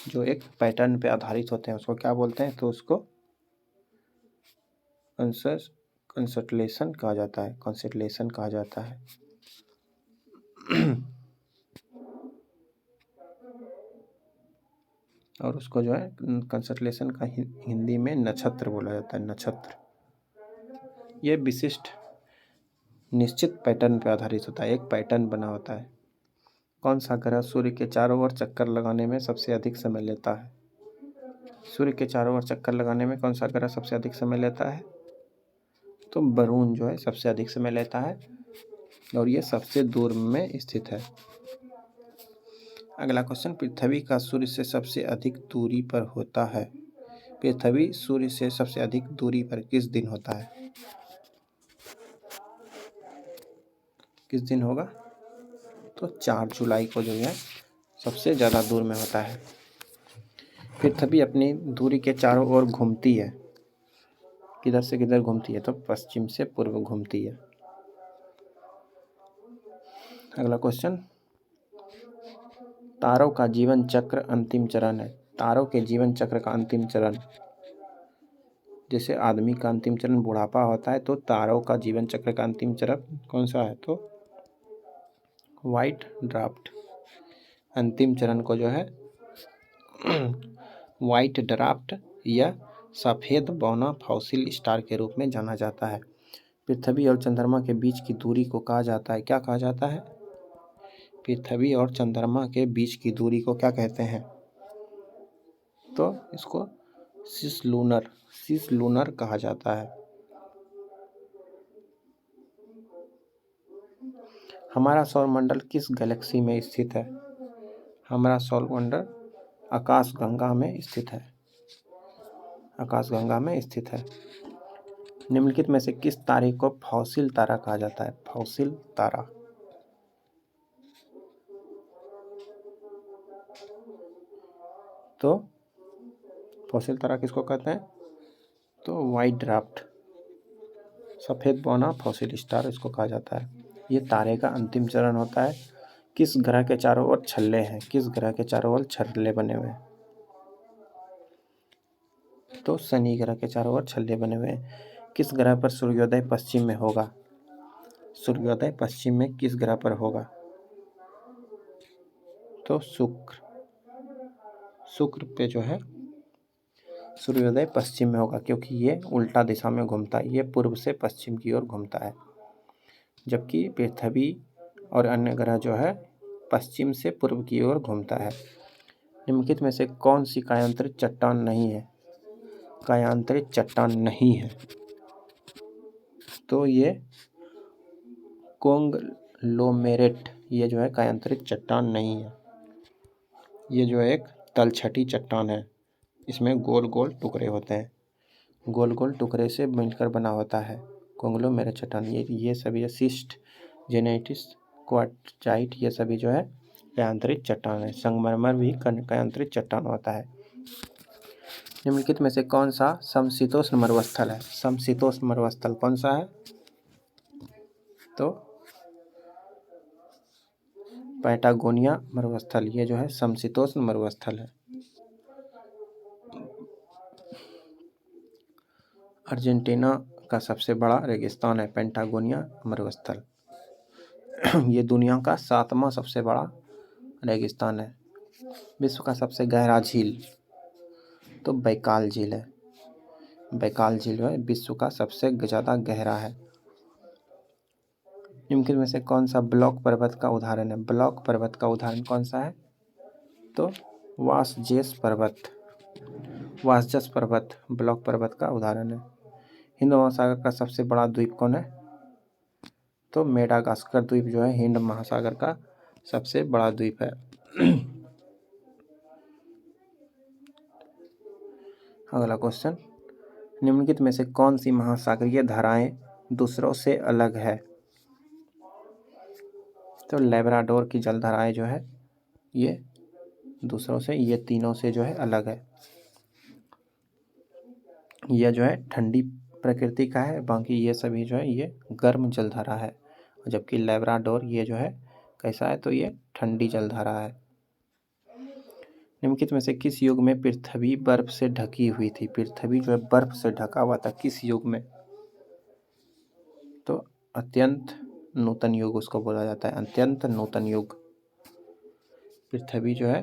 [SPEAKER 1] जो एक पैटर्न पे आधारित होते हैं उसको क्या बोलते हैं? तो उसको कंस्टलेशन कहा जाता है। कंस्टलेशन कहा जाता है। और उसको जो है कंस्टलेशन का हिंदी में नक्षत्र बोला जाता है। नक्षत्र ये विशिष्ट निश्चित पैटर्न पर आधारित होता है। एक पैटर्न बना होता है। कौन सा ग्रह सूर्य के चारों ओर चक्कर लगाने में सबसे अधिक समय लेता है? सूर्य के चारों ओर चक्कर लगाने में कौन सा ग्रह सबसे अधिक समय लेता है? तो वरुण जो है सबसे अधिक समय लेता है और ये सबसे दूर में स्थित है। अगला क्वेश्चन, पृथ्वी का सूर्य से सबसे अधिक दूरी पर होता है? पृथ्वी सूर्य से सबसे अधिक दूरी पर किस दिन होता है? किस दिन होगा? तो 4 जुलाई को जो है सबसे ज़्यादा दूर में होता है। पृथ्वी अपनी दूरी के चारों ओर घूमती है। किधर से किधर घूमती है? तो पश्चिम से पूर्व घूमती है। अगला क्वेश्चन, तारों का जीवन चक्र अंतिम चरण है। तारों के जीवन चक्र का अंतिम चरण, जैसे आदमी का अंतिम चरण बुढ़ापा होता है, तो तारों का जीवन चक्र का अंतिम चरण कौन सा है? तो व्हाइट ड्वार्फ। अंतिम चरण को जो है व्हाइट ड्वार्फ या सफ़ेद बौना फॉसिल स्टार के रूप में जाना जाता है। पृथ्वी और चंद्रमा के बीच की दूरी को कहा जाता है, क्या कहा जाता है? पृथ्वी और चंद्रमा के बीच की दूरी को क्या कहते हैं? तो इसको सिस लूनर कहा जाता है। हमारा सौरमंडल किस गैलेक्सी में स्थित है? हमारा सौरमंडल आकाशगंगा में स्थित है। आकाशगंगा में स्थित है। निम्नलिखित में से किस तारे को फॉसिल तारा कहा जाता है? फॉसिल तारा। तो फॉसिल तारा किसको कहते हैं? तो व्हाइट ड्वार्फ, सफ़ेद बौना फॉसिल स्टार इसको कहा जाता है। ये तारे का अंतिम चरण होता है। किस ग्रह के चारों ओर छल्ले हैं? किस ग्रह के चारों ओर छल्ले बने हुए हैं? तो शनि ग्रह के चारों ओर छल्ले बने हुए हैं। किस ग्रह पर सूर्योदय पश्चिम में होगा? सूर्योदय पश्चिम में किस ग्रह पर होगा? तो शुक्र। शुक्र पे जो है सूर्योदय पश्चिम में होगा, क्योंकि ये उल्टा दिशा में घूमता है। ये पूर्व से पश्चिम की ओर घूमता है, जबकि पृथ्वी और अन्य ग्रह जो है पश्चिम से पूर्व की ओर घूमता है। निम्नलिखित में से कौन सी कायांतरित चट्टान नहीं है? कायांतरित चट्टान नहीं है। तो ये कोंगलोमेरेट, ये जो है कायांतरित चट्टान नहीं है। ये जो है एक तलछटी चट्टान है, इसमें गोल गोल टुकड़े होते हैं, गोल गोल टुकड़े से मिलकर बना होता है कोंगलोमेरेट चट्टान। ये सभी सिस्ट, जेनेटिस, क्वार्टजाइट, ये सभी जो है कायांतरित चट्टान है। संगमरमर भी कायांतरित चट्टान होता है। निम्नलिखित में से कौन सा समशीतोष्ण मरुस्थल है? समशीतोष्ण मरुस्थल कौन सा है? तो पैटागोनिया मरुस्थल, ये जो है समशीतोष्ण मरुस्थल है। अर्जेंटीना का सबसे बड़ा रेगिस्तान है पैटागोनिया मरुस्थल। ये दुनिया का 7वां सबसे बड़ा रेगिस्तान है। विश्व का सबसे गहरा झील, तो बैकाल झील है। बैकाल झील जो है विश्व का सबसे ज़्यादा गहरा है। निम्नलिखित में से कौन सा ब्लॉक पर्वत का उदाहरण है? ब्लॉक पर्वत का उदाहरण कौन सा है? तो वासजेस पर्वत, वासजस पर्वत ब्लॉक पर्वत का उदाहरण है। हिंद महासागर का सबसे बड़ा द्वीप कौन है? तो मेडागास्कर द्वीप जो है हिंद महासागर का सबसे बड़ा द्वीप है। अगला क्वेश्चन, निम्नलिखित में से कौन सी महासागरीय धाराएं दूसरों से अलग है? तो लेब्राडोर की जलधाराएं जो है ये दूसरों से, ये तीनों से जो है अलग है। यह जो है ठंडी प्रकृति का है, बाकी ये सभी जो है ये गर्म जलधारा है, जबकि लेब्राडोर ये जो है कैसा है? तो ये ठंडी जलधारा है। निम्नलिखित में से किस युग में पृथ्वी बर्फ से ढकी हुई थी? पृथ्वी जो है बर्फ से ढका हुआ था, किस युग में? तो अत्यंत नूतन युग उसको बोला जाता है, अत्यंत नूतन युग। पृथ्वी जो है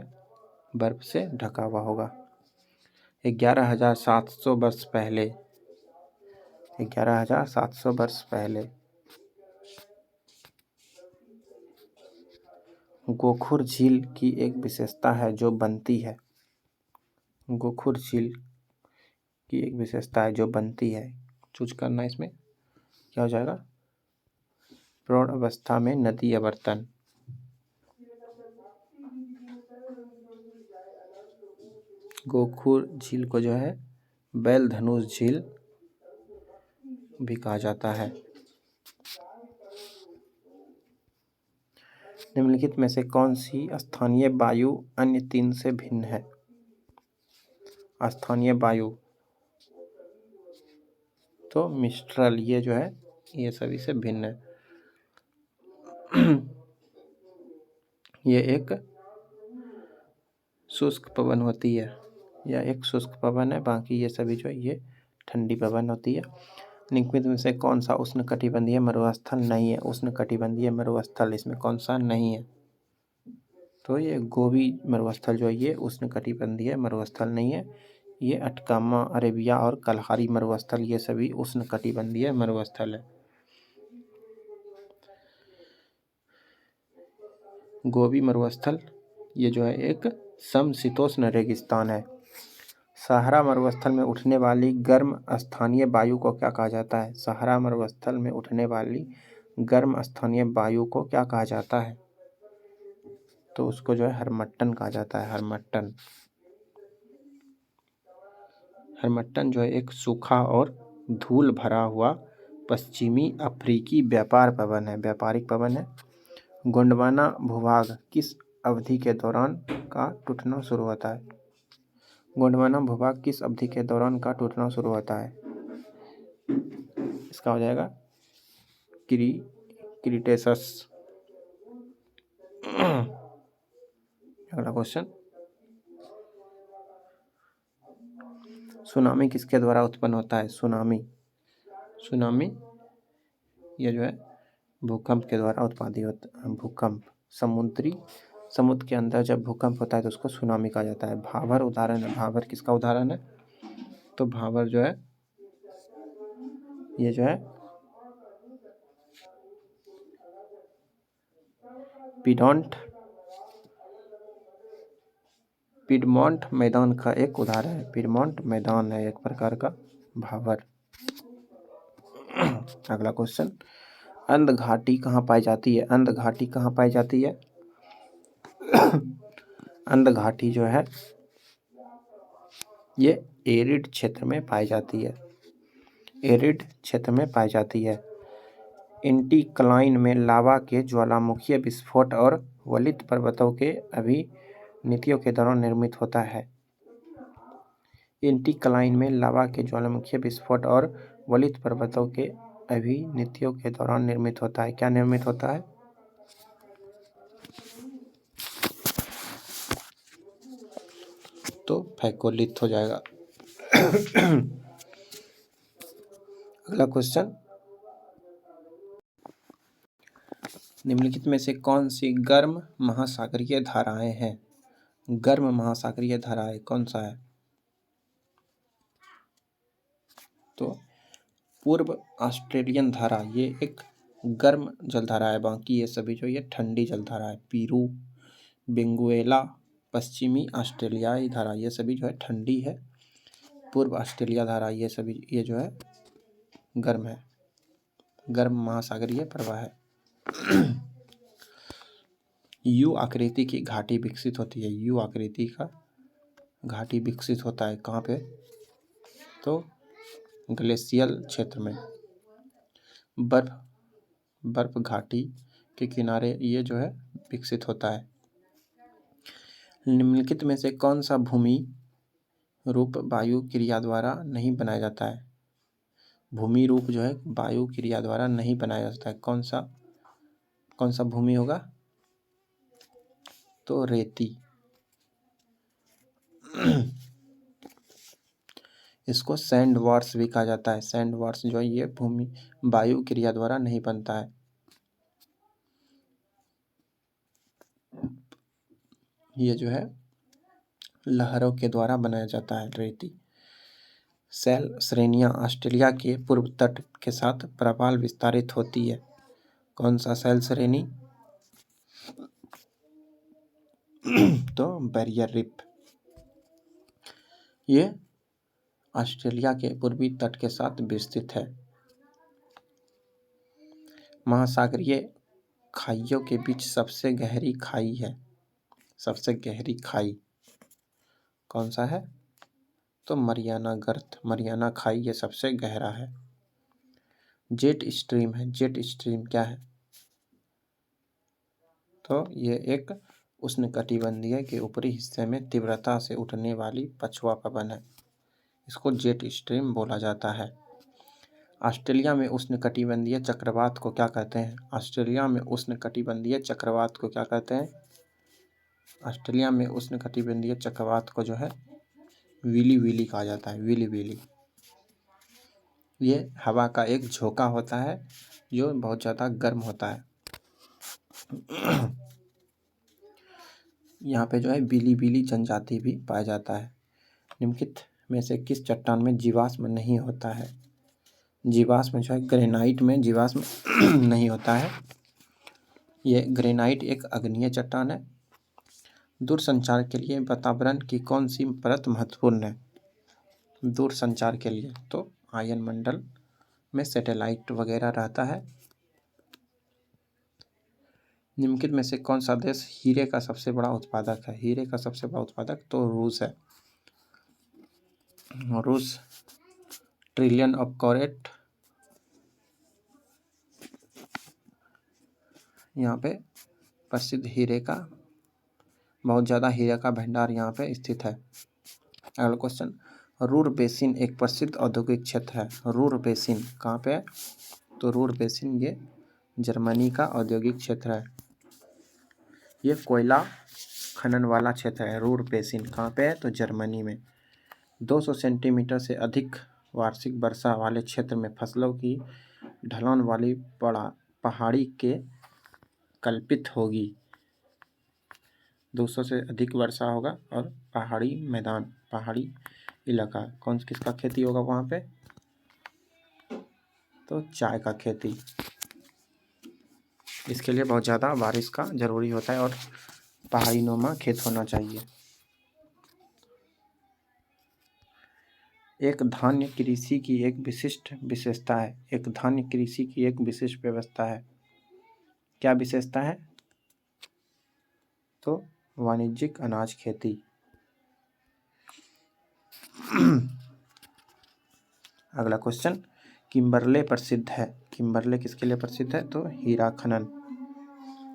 [SPEAKER 1] बर्फ से ढका हुआ होगा। 11,700 वर्ष पहले, 11,700 वर्ष पहले गोखुर झील की एक विशेषता है जो बनती है। गोखुर झील की एक विशेषता है जो बनती है, चूज करना, इसमें क्या हो जाएगा? प्रौढ़ अवस्था में नदी आवर्तन। गोखुर झील को जो है बैल धनुष झील भी कहा जाता है। निम्नलिखित में से कौन सी स्थानीय वायु अन्य तीन से भिन्न है? स्थानीय वायु, तो मिस्ट्रल, ये जो है ये सभी से भिन्न है। ये एक शुष्क पवन होती है, यह एक शुष्क पवन है, बाकी ये सभी जो है ये ठंडी पवन होती है। निम्नलिखित में से कौन सा उष्णकटिबंधीय मरुस्थल नहीं है? उष्णकटिबंधीय मरुस्थल इसमें कौन सा नहीं है? तो ये गोबी मरुस्थल जो है ये उष्णकटिबंधीय मरुस्थल नहीं है। ये अटकामा, अरेबिया और कलहारी मरुस्थल ये सभी उष्णकटिबंधीय मरुस्थल है। गोबी मरुस्थल ये जो है एक समशीतोष्ण रेगिस्तान है। सहारा मरुस्थल में उठने वाली गर्म स्थानीय वायु को क्या कहा जाता है? सहारा मरुस्थल में उठने वाली गर्म स्थानीय वायु को क्या कहा जाता है? तो उसको जो है हरमट्टन कहा जाता है, हरमट्टन। हरमट्टन जो है एक सूखा और धूल भरा हुआ पश्चिमी अफ्रीकी व्यापार पवन है, व्यापारिक पवन है। गोंडवाना भूभाग किस अवधि के दौरान का टूटना शुरू होता है? गोंडवाना भूभाग किस अवधि के दौरान का टूटना शुरू होता है? इसका हो जाएगा क्रीटेशस। अगला क्वेश्चन, सुनामी किसके द्वारा उत्पन्न होता है? सुनामी, सुनामी ये जो है भूकंप के द्वारा उत्पत्ति होता है। भूकंप, समुद्र के अंदर जब भूकंप होता है तो उसको सुनामी कहा जाता है। भाभर उदाहरण है, भाभर किसका उदाहरण है? तो भाभर जो है ये जो है पिडॉन्ट पिडमोंट मैदान का एक उदाहरण है। पिडमोंट मैदान है एक प्रकार का भावर। अगला क्वेश्चन, अंध घाटी कहाँ पाई जाती है? अंध घाटी कहाँ पाई जाती है? अंध घाटी जो है ये एरिड क्षेत्र में पाई जाती है। एरिड क्षेत्र में पाई जाती है। एंटीक्लाइन में लावा के ज्वालामुखीय विस्फोट और वलित पर्वतों के अभिनीतियों के दौरान निर्मित होता है। एंटीक्लाइन में लावा के ज्वालामुखीय विस्फोट और वलित पर्वतों के अभिनीतियों के दौरान निर्मित होता है। क्या निर्मित होता है? तो फैकोलिथ हो जाएगा। अगला क्वेश्चन, निम्नलिखित में से कौन सी गर्म महासागरीय धाराएं हैं? गर्म महासागरीय धाराएं कौन सा है? तो पूर्व ऑस्ट्रेलियन धारा ये एक गर्म जलधारा है, बाकी ये सभी जो ये ठंडी जलधारा है। पीरू, बेंगुएला, पश्चिमी ऑस्ट्रेलियाई धारा ये सभी जो है ठंडी है। पूर्व ऑस्ट्रेलिया धारा ये सभी ये जो है गर्म है, गर्म महासागरीय प्रवाह है। यू आकृति की घाटी विकसित होती है। यू आकृति का घाटी विकसित होता है कहाँ पे? तो ग्लेशियल क्षेत्र में। बर्फ घाटी के किनारे ये जो है विकसित होता है। निम्नलिखित में से कौन सा भूमि रूप वायु क्रिया द्वारा नहीं बनाया जाता है? भूमि रूप जो है वायु क्रिया द्वारा नहीं बनाया जाता है। कौन सा भूमि होगा? तो रेती। इसको सैंड वार्स भी कहा जाता है। सैंड वार्स जो है ये भूमि वायु क्रिया द्वारा नहीं बनता है। ये जो है लहरों के द्वारा बनाया जाता है रेती। शैल श्रेणियां ऑस्ट्रेलिया के पूर्व तट के साथ प्रवाल विस्तारित होती है। कौन सा शैल श्रेणी? तो बैरियर रीफ। ये ऑस्ट्रेलिया के पूर्वी तट के साथ विस्तृत है। महासागरीय खाइयों के बीच सबसे गहरी खाई है। सबसे गहरी खाई कौन सा है? तो मरियाना गर्त, मरियाना खाई ये सबसे गहरा है। जेट स्ट्रीम है। जेट स्ट्रीम क्या है? तो ये एक उष्णकटिबंधीय के ऊपरी हिस्से में तीव्रता से उठने वाली पछुआ पवन है। इसको जेट स्ट्रीम बोला जाता है। ऑस्ट्रेलिया में उष्णकटिबंधीय चक्रवात को क्या कहते हैं? ऑस्ट्रेलिया में उष्णकटिबंधीय चक्रवात को क्या कहते हैं? ऑस्ट्रेलिया में उष्णकटिबंधीय चक्रवात को जो है विली विली कहा जाता है। विली विली ये हवा का एक झोंका होता है जो बहुत ज़्यादा गर्म होता है। यहाँ पे जो है बिली बिली जनजाति भी पाया जाता है। निम्नलिखित में से किस चट्टान में जीवाश्म नहीं होता है? जीवाश्म जो है ग्रेनाइट में जीवाश्म नहीं होता है। ये ग्रेनाइट एक अग्नीय चट्टान है। दूरसंचार के लिए वातावरण की कौन सी परत महत्वपूर्ण है? दूरसंचार के लिए तो आयन मंडल में सैटेलाइट वगैरह रहता है। निम्नलिखित में से कौन सा देश हीरे का सबसे बड़ा उत्पादक है? हीरे का सबसे बड़ा उत्पादक तो रूस है। रूस ट्रिलियन ऑफ कैरेट यहाँ पे प्रसिद्ध हीरे का बहुत ज़्यादा हीरे का भंडार यहाँ पे स्थित है। अगला क्वेश्चन, रूर बेसिन एक प्रसिद्ध औद्योगिक क्षेत्र है। रूर बेसिन कहाँ पे है? तो रूर बेसिन ये जर्मनी का औद्योगिक क्षेत्र है। ये कोयला खनन वाला क्षेत्र है। रूर बेसिन कहाँ पे है? तो जर्मनी में। 200 सेंटीमीटर से अधिक वार्षिक वर्षा वाले क्षेत्र में फसलों की ढलान वाली पहाड़ी के कल्पित होगी। 200 से अधिक वर्षा होगा और पहाड़ी मैदान, पहाड़ी इलाका, कौन किसका खेती होगा वहाँ पे? तो चाय का खेती। इसके लिए बहुत ज़्यादा बारिश का ज़रूरी होता है और पहाड़ी नुमा खेत होना चाहिए। एक धान्य कृषि की एक विशिष्ट विशेषता है। एक धान्य कृषि की एक विशिष्ट व्यवस्था है। क्या विशेषता है? तो वाणिज्यिक अनाज खेती। अगला क्वेश्चन, किम्बरले प्रसिद्ध है। किम्बरले किसके लिए प्रसिद्ध है? तो हीरा खनन।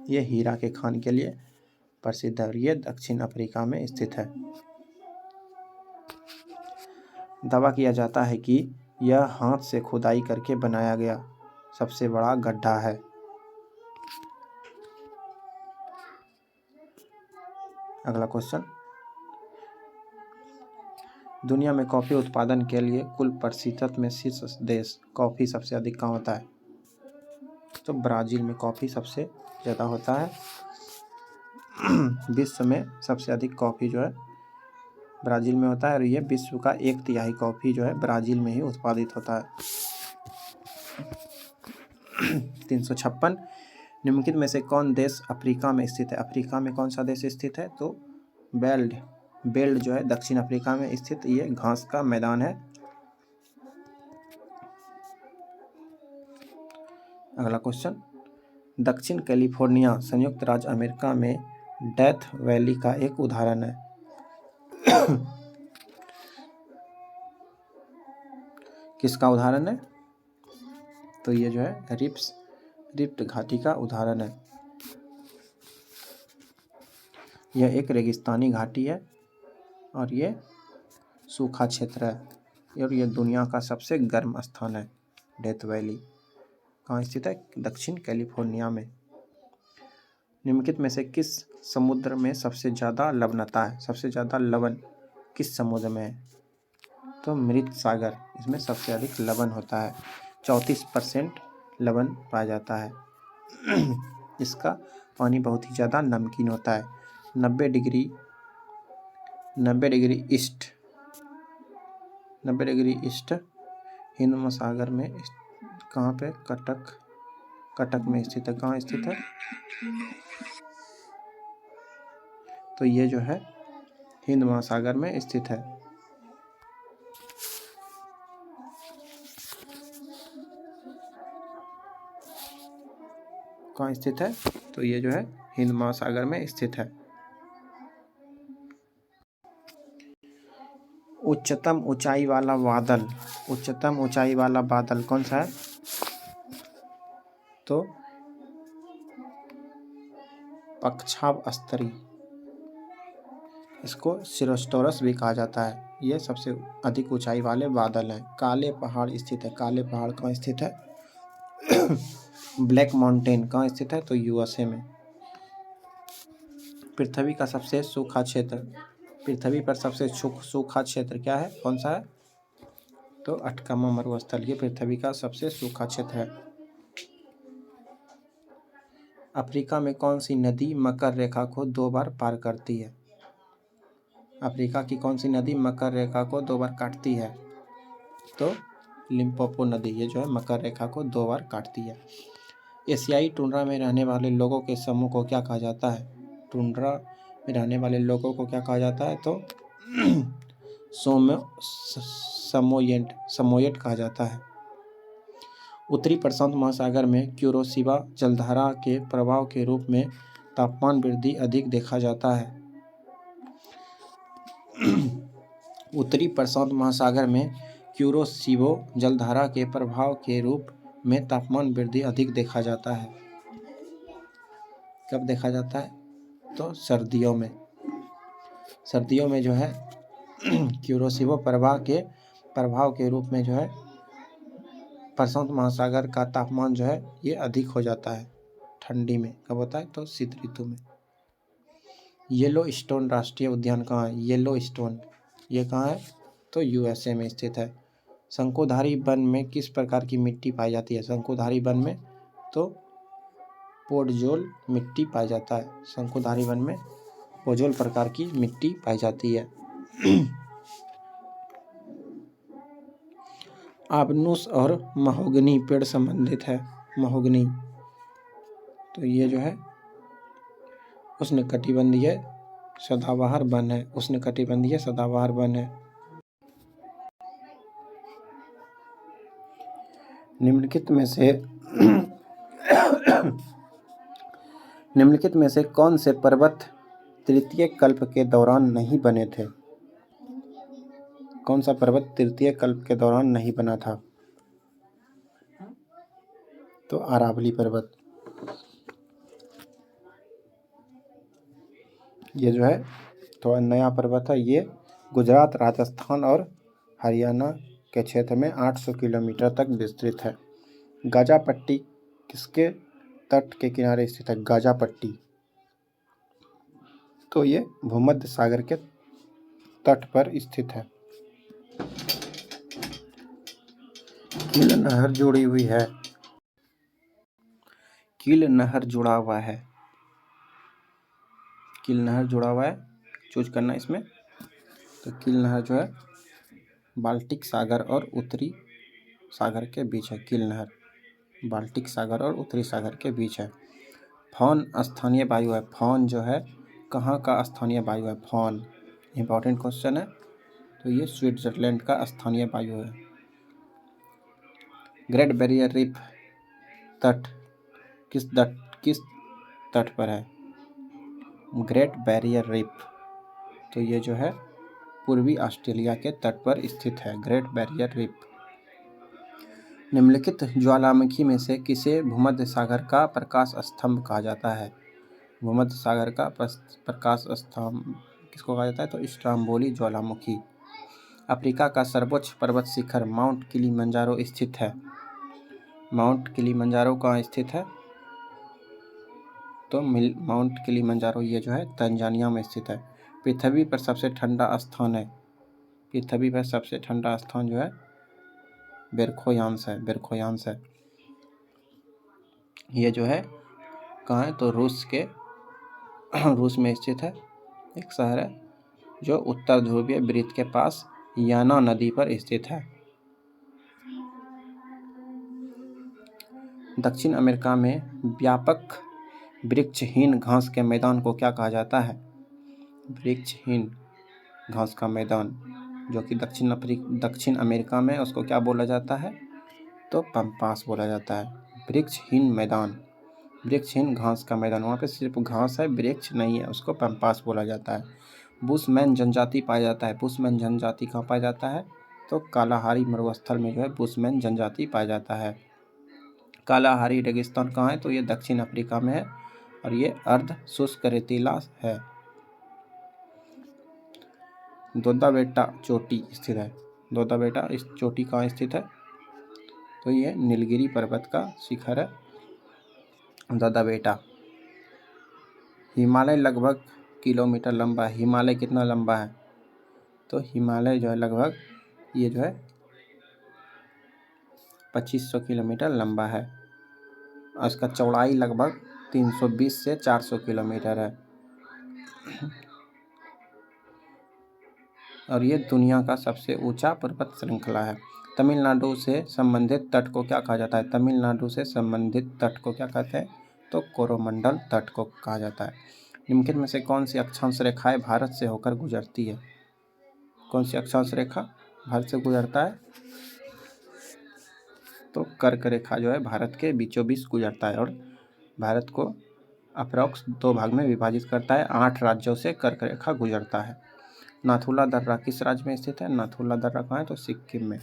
[SPEAKER 1] ये हीरा के खान के लिए प्रसिद्ध है और ये दक्षिण अफ्रीका में स्थित है। दावा किया जाता है कि यह हाथ से खुदाई करके बनाया गया सबसे बड़ा गड्ढा है। अगला क्वेश्चन, दुनिया में कॉफी उत्पादन के लिए कुल प्रतिशत में शीर्ष देश कॉफी सबसे अधिक कहाँ होता है? तो ब्राज़ील में कॉफी सबसे ज़्यादा होता है। विश्व में सबसे अधिक कॉफी जो है ब्राज़ील में होता है और ये विश्व का 1/3 कॉफी जो है ब्राज़ील में ही उत्पादित होता है। 356, निम्नलिखित में से कौन देश अफ्रीका में स्थित है? अफ्रीका में कौन सा देश स्थित है? तो बेल्ट जो है दक्षिण अफ्रीका में स्थित ये घास का मैदान है। अगला क्वेश्चन, दक्षिण कैलिफोर्निया संयुक्त राज्य अमेरिका में डेथ वैली का एक उदाहरण है। किसका उदाहरण है? तो ये जो है रिफ्ट घाटी का उदाहरण है। यह एक रेगिस्तानी घाटी है और ये सूखा क्षेत्र है और ये दुनिया का सबसे गर्म स्थान है। डेथ वैली कहाँ स्थित है? दक्षिण कैलिफोर्निया में। निम्नलिखित में से किस समुद्र में सबसे ज़्यादा लवणता है? सबसे ज़्यादा लवण किस समुद्र में है? तो मृत सागर, इसमें सबसे अधिक लवण होता है। 34% लवण पाया जाता है। इसका पानी बहुत ही ज़्यादा नमकीन होता है। 90 डिग्री ईस्ट हिंद महासागर में कहाँ पे? कटक में स्थित है। कहाँ स्थित है? तो ये जो है हिंद महासागर में स्थित है। कहाँ स्थित है? तो ये जो है हिंद महासागर में स्थित है। उच्चतम ऊंचाई वाला बादल कौन सा है? तो पक्षाव स्तरी, इसको सिरोस्टोरस भी कहा जाता है। ये सबसे अधिक ऊंचाई वाले बादल हैं। काले पहाड़ स्थित है। काले पहाड़ कहाँ स्थित है? ब्लैक माउंटेन कहाँ स्थित है? तो यूएसए में। पृथ्वी का सबसे सूखा क्षेत्र, पृथ्वी पर सबसे सूखा क्षेत्र क्या है? कौन सा है? तो अटकामा मरुस्थल ये पृथ्वी का सबसे सूखा क्षेत्र है। अफ्रीका में कौन सी नदी मकर रेखा को 2 बार पार करती है? अफ्रीका की कौन सी नदी मकर रेखा को 2 बार काटती है? तो लिम्पोपो नदी, ये जो है मकर रेखा को 2 बार काटती है। एशियाई टुंड्रा में रहने वाले लोगों के समूह को क्या कहा जाता है? टुंड्रा में रहने वाले लोगों को क्या कहा जाता है? तो समोयेट कहा जाता है। उत्तरी प्रशांत महासागर में क्यूरोसिबा जलधारा के प्रभाव के रूप में तापमान वृद्धि अधिक देखा जाता है। उत्तरी प्रशांत महासागर में क्यूरोसिबो जलधारा के प्रभाव के रूप में तापमान वृद्धि अधिक देखा जाता है। कब देखा जाता है? तो सर्दियों में जो है क्यूरोसिबो प्रभाव के रूप में जो है प्रशांत महासागर का तापमान जो है ये अधिक हो जाता है ठंडी में। कब होता है? तो शीत ऋतु में। येलो स्टोन राष्ट्रीय उद्यान कहाँ है? येलो स्टोन ये कहाँ है? तो यूएसए में स्थित है। शंकुधारी वन में किस प्रकार की मिट्टी पाई जाती है? शंकुधारी वन में तो पोडजोल मिट्टी पाया जाता है। शंकुधारी वन में पोडजोल प्रकार की मिट्टी पाई जाती है। आबनूस और महोगनी पेड़ संबंधित है। महोगनी तो ये जो है उष्णकटिबंधीय सदाबहार वन है। निम्नलिखित में से निम्नलिखित में से कौन से पर्वत तृतीय कल्प के दौरान नहीं बने थे? कौन सा पर्वत तृतीय कल्प के दौरान नहीं बना था? तो अरावली पर्वत। ये जो है थोड़ा नया पर्वत है। ये गुजरात, राजस्थान और हरियाणा के क्षेत्र में 800 किलोमीटर तक विस्तृत है। गाजा पट्टी किसके तट के किनारे स्थित है? गाजा पट्टी तो ये भूमध्य सागर के तट पर स्थित है। कील नहर जुड़ी हुई है। कील नहर जुड़ा हुआ है। कील नहर जुड़ा हुआ है, चूज करना इसमें। तो कील नहर जो है बाल्टिक सागर और उत्तरी सागर के बीच है। कील नहर बाल्टिक सागर और उत्तरी सागर के बीच है। फॉन स्थानीय वायु है। फॉन जो है कहाँ का स्थानीय वायु है? फॉन इंपॉर्टेंट क्वेश्चन है। तो ये स्विट्जरलैंड का स्थानीय वायु है। ग्रेट बैरियर रीफ तट किस तट पर है? ग्रेट बैरियर रीफ तो ये जो है पूर्वी ऑस्ट्रेलिया के तट पर स्थित है। Great barrier reef. निम्नलिखित ज्वालामुखी में से किसे भूमध्य सागर का प्रकाश स्तंभ कहा जाता है? भूमध्य सागर का प्रकाश स्तंभ किसको कहा जाता है? तो स्ट्रोम्बोली ज्वालामुखी। अफ्रीका का सर्वोच्च पर्वत शिखर माउंट किलिमंजारो स्थित है। माउंट किलिमंजारो कहाँ स्थित है? तो माउंट किलिमंजारो ये जो है तंजानिया में स्थित है। पृथ्वी पर सबसे ठंडा स्थान है। पृथ्वी पर सबसे ठंडा स्थान जो है बेरखोयांस है। बेरखोयांस है। ये जो है कहाँ है? तो रूस में स्थित है। एक शहर है जो उत्तर ध्रुवीय वृत्त के पास याना नदी पर स्थित है। दक्षिण अमेरिका में व्यापक वृक्षहीन घास के मैदान को क्या कहा जाता है? वृक्षहीन घास का मैदान जो कि दक्षिण अमेरिका में, उसको क्या बोला जाता है? तो पम्पास बोला जाता है। वृक्षहीन मैदान, वृक्षहीन घास का मैदान, वहाँ पे सिर्फ घास है, वृक्ष नहीं है, उसको पम्पास बोला जाता है। बुशमैन जनजाति पाया जाता है। बुशमैन जनजाति कहाँ पाया जाता है? तो कालाहारी मरुस्थल में जो है बुशमैन जनजाति पाया जाता है। कालाहारी रेगिस्तान कहाँ है? तो ये दक्षिण अफ्रीका में है और ये अर्ध शुष्क रेतीला है। दोदा बेटा चोटी स्थित है। दोदा बेटा इस चोटी कहाँ स्थित है? तो ये नीलगिरी पर्वत का शिखर है दोदा बेटा। हिमालय लगभग किलोमीटर लंबा है। हिमालय कितना लंबा है? तो हिमालय जो है लगभग ये जो है 2500 किलोमीटर लंबा है और इसका चौड़ाई लगभग 320 से 400 किलोमीटर है और ये दुनिया का सबसे ऊंचा पर्वत श्रृंखला है। तमिलनाडु से संबंधित तट को क्या कहा जाता है? तमिलनाडु से संबंधित तट को क्या कहते हैं? तो कोरोमंडल तट को कहा जाता है। निम्नलिखित में से कौन सी अक्षांश रेखाएं भारत से होकर गुजरती है? कौन सी अक्षांश रेखा भारत से गुजरता है? तो कर्क रेखा जो है भारत के बीचों बीच गुजरता है और भारत को अप्रॉक्स 2 भाग में विभाजित करता है। 8 राज्यों से कर्क रेखा गुजरता है। नाथुला दर्रा किस राज्य में स्थित है? नाथुला दर्रा कहाँ है? तो सिक्किम में।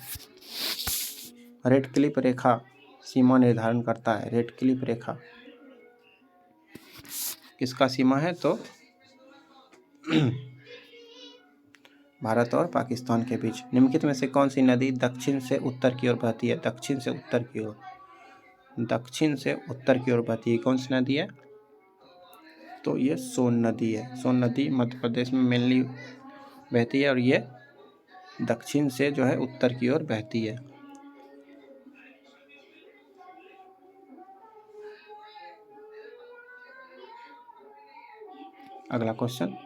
[SPEAKER 1] रेड क्लिफ रेखा सीमा निर्धारण करता है। रेड क्लिफ रेखा किसका सीमा है? तो भारत और पाकिस्तान के बीच। निम्नलिखित में से कौन सी नदी दक्षिण से उत्तर की ओर बहती है? दक्षिण से उत्तर की ओर, दक्षिण से उत्तर की ओर बहती है। कौन सी नदी है? तो ये सोन नदी है। सोन नदी मध्य प्रदेश में मेनली बहती है और ये दक्षिण से जो है उत्तर की ओर बहती है। अगला क्वेश्चन,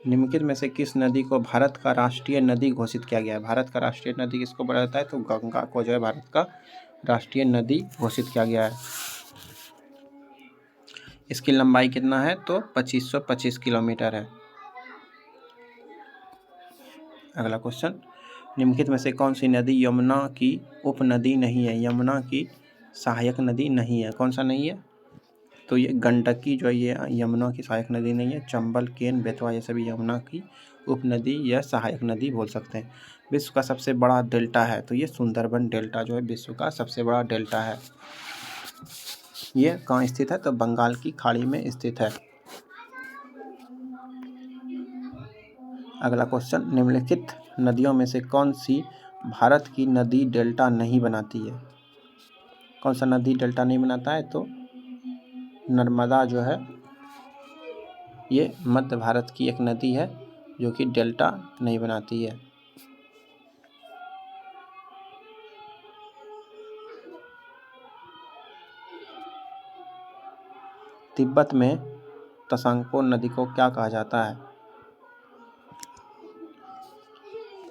[SPEAKER 1] निम्नलिखित में से किस नदी को भारत का राष्ट्रीय नदी घोषित किया गया है? भारत का राष्ट्रीय नदी किसको बोला जाता है? तो गंगा को जो है भारत का राष्ट्रीय नदी घोषित किया गया है। इसकी लंबाई कितना है? तो 2525 किलोमीटर है। अगला क्वेश्चन, निम्नलिखित में से कौन सी नदी यमुना की उपनदी नहीं है, यमुना की सहायक नदी नहीं है? कौन सा नहीं है? तो ये गंडकी जो है ये यमुना की सहायक नदी नहीं है। चंबल, केन, बेतवा ये सभी यमुना की उपनदी या सहायक नदी बोल सकते हैं। विश्व का सबसे बड़ा डेल्टा है तो ये सुंदरबन डेल्टा जो है विश्व का सबसे बड़ा डेल्टा है। ये कहाँ स्थित है? तो बंगाल की खाड़ी में स्थित है। अगला क्वेश्चन, निम्नलिखित नदियों में से कौन सी भारत की नदी डेल्टा नहीं बनाती है? कौन सा नदी डेल्टा नहीं बनाता है? तो नर्मदा जो है ये मध्य भारत की एक नदी है जो कि डेल्टा नहीं बनाती है। तिब्बत में त्सांगपो नदी को क्या कहा जाता है?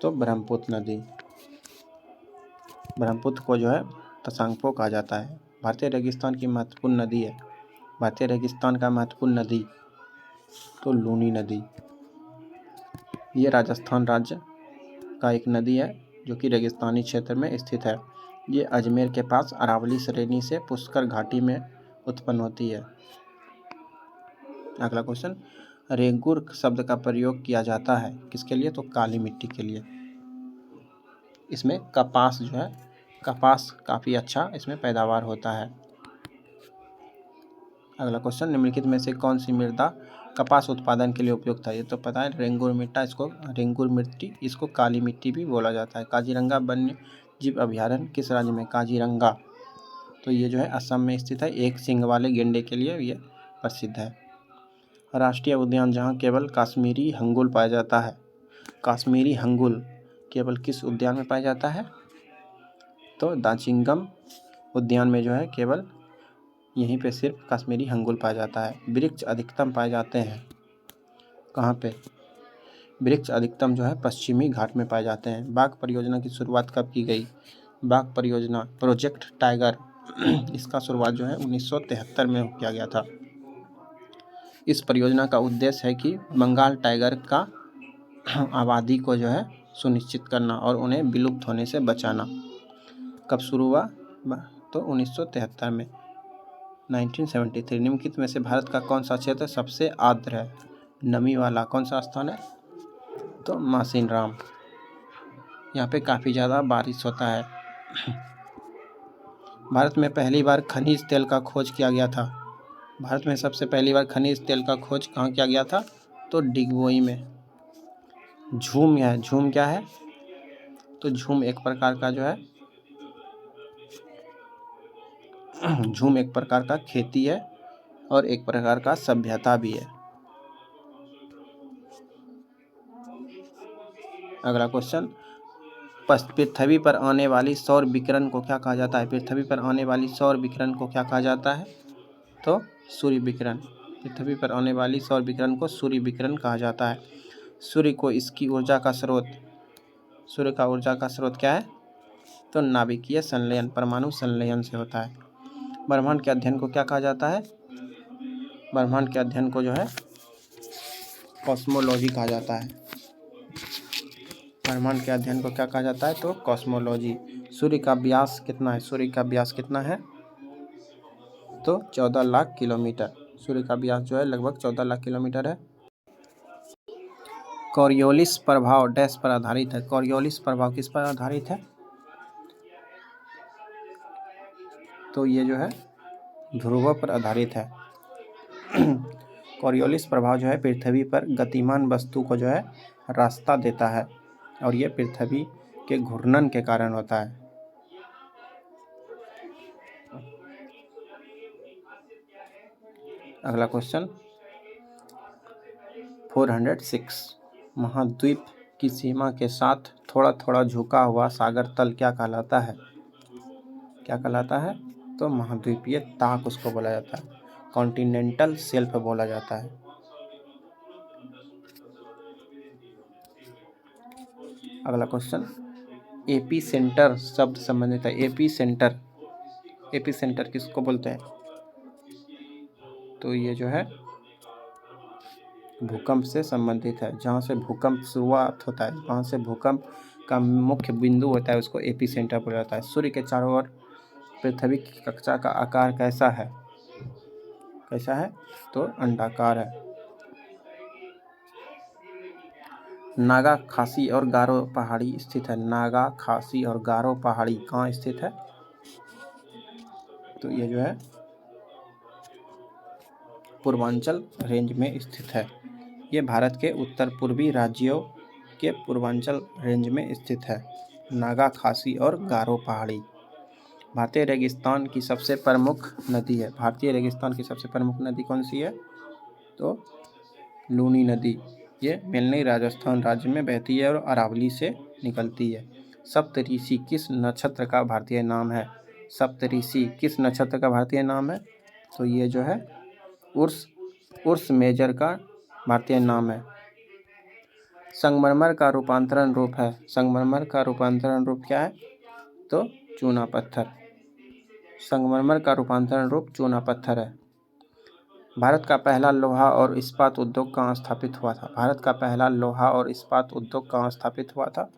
[SPEAKER 1] तो ब्रह्मपुत्र नदी, ब्रह्मपुत्र को जो है त्सांगपो कहा जाता है। भारतीय रेगिस्तान की महत्वपूर्ण नदी है, भारतीय रेगिस्तान का महत्वपूर्ण नदी तो लूनी नदी। ये राजस्थान राज्य का एक नदी है जो कि रेगिस्तानी क्षेत्र में स्थित है। ये अजमेर के पास अरावली श्रेणी से पुष्कर घाटी में उत्पन्न होती है। अगला क्वेश्चन, रेंगुर शब्द का प्रयोग किया जाता है किसके लिए? तो काली मिट्टी के लिए। इसमें कपास जो है, कपास काफ़ी अच्छा इसमें पैदावार होता है। अगला क्वेश्चन, निम्नलिखित में से कौन सी मृदा कपास उत्पादन के लिए उपयुक्त है? ये तो पता है, रेंगुर मिट्टा, इसको रेंगुर मिट्टी, इसको काली मिट्टी भी बोला जाता है। काजीरंगा वन्य जीव अभयारण्य किस राज्य में? काजीरंगा तो ये जो है असम में स्थित है। एक सींग वाले गेंडे के लिए ये प्रसिद्ध है। राष्ट्रीय उद्यान जहाँ केवल काश्मीरी हंगुल पाया जाता है, काश्मीरी हंगुल केवल किस उद्यान में पाया जाता है? तो दाचिंगम उद्यान में जो है केवल यहीं पे सिर्फ काश्मीरी हंगुल पाया जाता है। वृक्ष अधिकतम पाए जाते हैं कहाँ पे? वृक्ष अधिकतम जो है पश्चिमी घाट में पाए जाते हैं। बाघ परियोजना की शुरुआत कब की गई? बाघ परियोजना प्रोजेक्ट टाइगर इसका शुरुआत जो है 1973 में किया गया था। इस परियोजना का उद्देश्य है कि बंगाल टाइगर का आबादी को जो है सुनिश्चित करना और उन्हें विलुप्त होने से बचाना। कब शुरू हुआ? तो 1973 में, 1973। निम्नलिखित में से भारत का कौन सा क्षेत्र सबसे आर्द्र है, नमी वाला? कौन सा स्थान है? तो मासिनराम। यहाँ पे काफ़ी ज़्यादा बारिश होता है। भारत में पहली बार खनिज तेल का खोज किया गया था। भारत में सबसे पहली बार खनिज तेल का खोज कहाँ किया गया था? तो डिगबोई में। झूम है, झूम क्या है? तो झूम एक प्रकार का जो है झूम एक प्रकार का खेती है और एक प्रकार का सभ्यता भी है। अगला क्वेश्चन, पृथ्वी पर आने वाली सौर विकिरण को क्या कहा जाता है? पृथ्वी पर आने वाली सौर विकिरण को क्या कहा जाता है? तो सूर्य विकिरण। पृथ्वी पर आने वाली सौर विकिरण को सूर्य विकिरण कहा जाता है। सूर्य को इसकी ऊर्जा का स्रोत, सूर्य का ऊर्जा का स्रोत क्या है? तो नाभिकीय संलयन, परमाणु संलयन से होता है। ब्रह्मांड के अध्ययन को क्या कहा जाता है? ब्रह्मांड के अध्ययन को जो है कॉस्मोलॉजी कहा जाता है। ब्रह्मांड के अध्ययन को क्या कहा जाता है? तो कॉस्मोलॉजी। सूर्य का व्यास कितना है? सूर्य का व्यास कितना है? तो 14 लाख किलोमीटर। सूर्य का व्यास जो है लगभग 14 लाख किलोमीटर है। कॉरियोलिस प्रभाव डैश पर आधारित है? कॉरियोलिस प्रभाव किस पर आधारित है? तो ये जो है ध्रुवों पर आधारित है। कॉरियोलिस प्रभाव जो है पृथ्वी पर गतिमान वस्तु को जो है रास्ता देता है और ये पृथ्वी के घूर्णन के कारण होता है। अगला क्वेश्चन 406, महाद्वीप की सीमा के साथ थोड़ा थोड़ा झुका हुआ सागर तल क्या कहलाता है? क्या कहलाता है? तो महाद्वीपीय ताक उसको बोला जाता है, कॉन्टिनेंटल शेल्फ बोला जाता है। अगला क्वेश्चन, एपी सेंटर शब्द संबंधित है। एपी सेंटर, एपी सेंटर किसको बोलते हैं? तो ये जो है भूकंप से संबंधित है, जहाँ से भूकंप शुरुआत होता है, वहाँ से भूकंप का मुख्य बिंदु होता है उसको एपी सेंटर बोला जाता है। सूर्य के चारों ओर पृथ्वी की कक्षा का आकार कैसा है? कैसा है? तो अंडाकार है। नागा, खासी और गारो पहाड़ी स्थित है। नागा, खासी और गारो पहाड़ी कहाँ स्थित है? तो ये जो है पूर्वांचल रेंज में स्थित है। ये भारत के उत्तर पूर्वी राज्यों के पूर्वांचल रेंज में स्थित है। नागा, खासी और गारो पहाड़ी। भारतीय रेगिस्तान की सबसे प्रमुख नदी है। भारतीय रेगिस्तान की सबसे प्रमुख नदी कौन सी है? तो लूनी नदी। ये मेलनी राजस्थान राज्य में बहती है और अरावली से निकलती है। सप्तऋषि किस नक्षत्र का भारतीय नाम है? सप्तऋषि किस नक्षत्र का भारतीय नाम है? तो ये जो है उर्स मेजर का भारतीय नाम है। संगमरमर का रूपांतरण रूप है। संगमरमर का रूपांतरण रूप क्या है? तो चूना पत्थर। संगमरमर का रूपांतरण रूप चूना पत्थर है। भारत का पहला लोहा और इस्पात उद्योग कहाँ स्थापित हुआ था? भारत का पहला लोहा और इस्पात उद्योग कहाँ स्थापित हुआ था?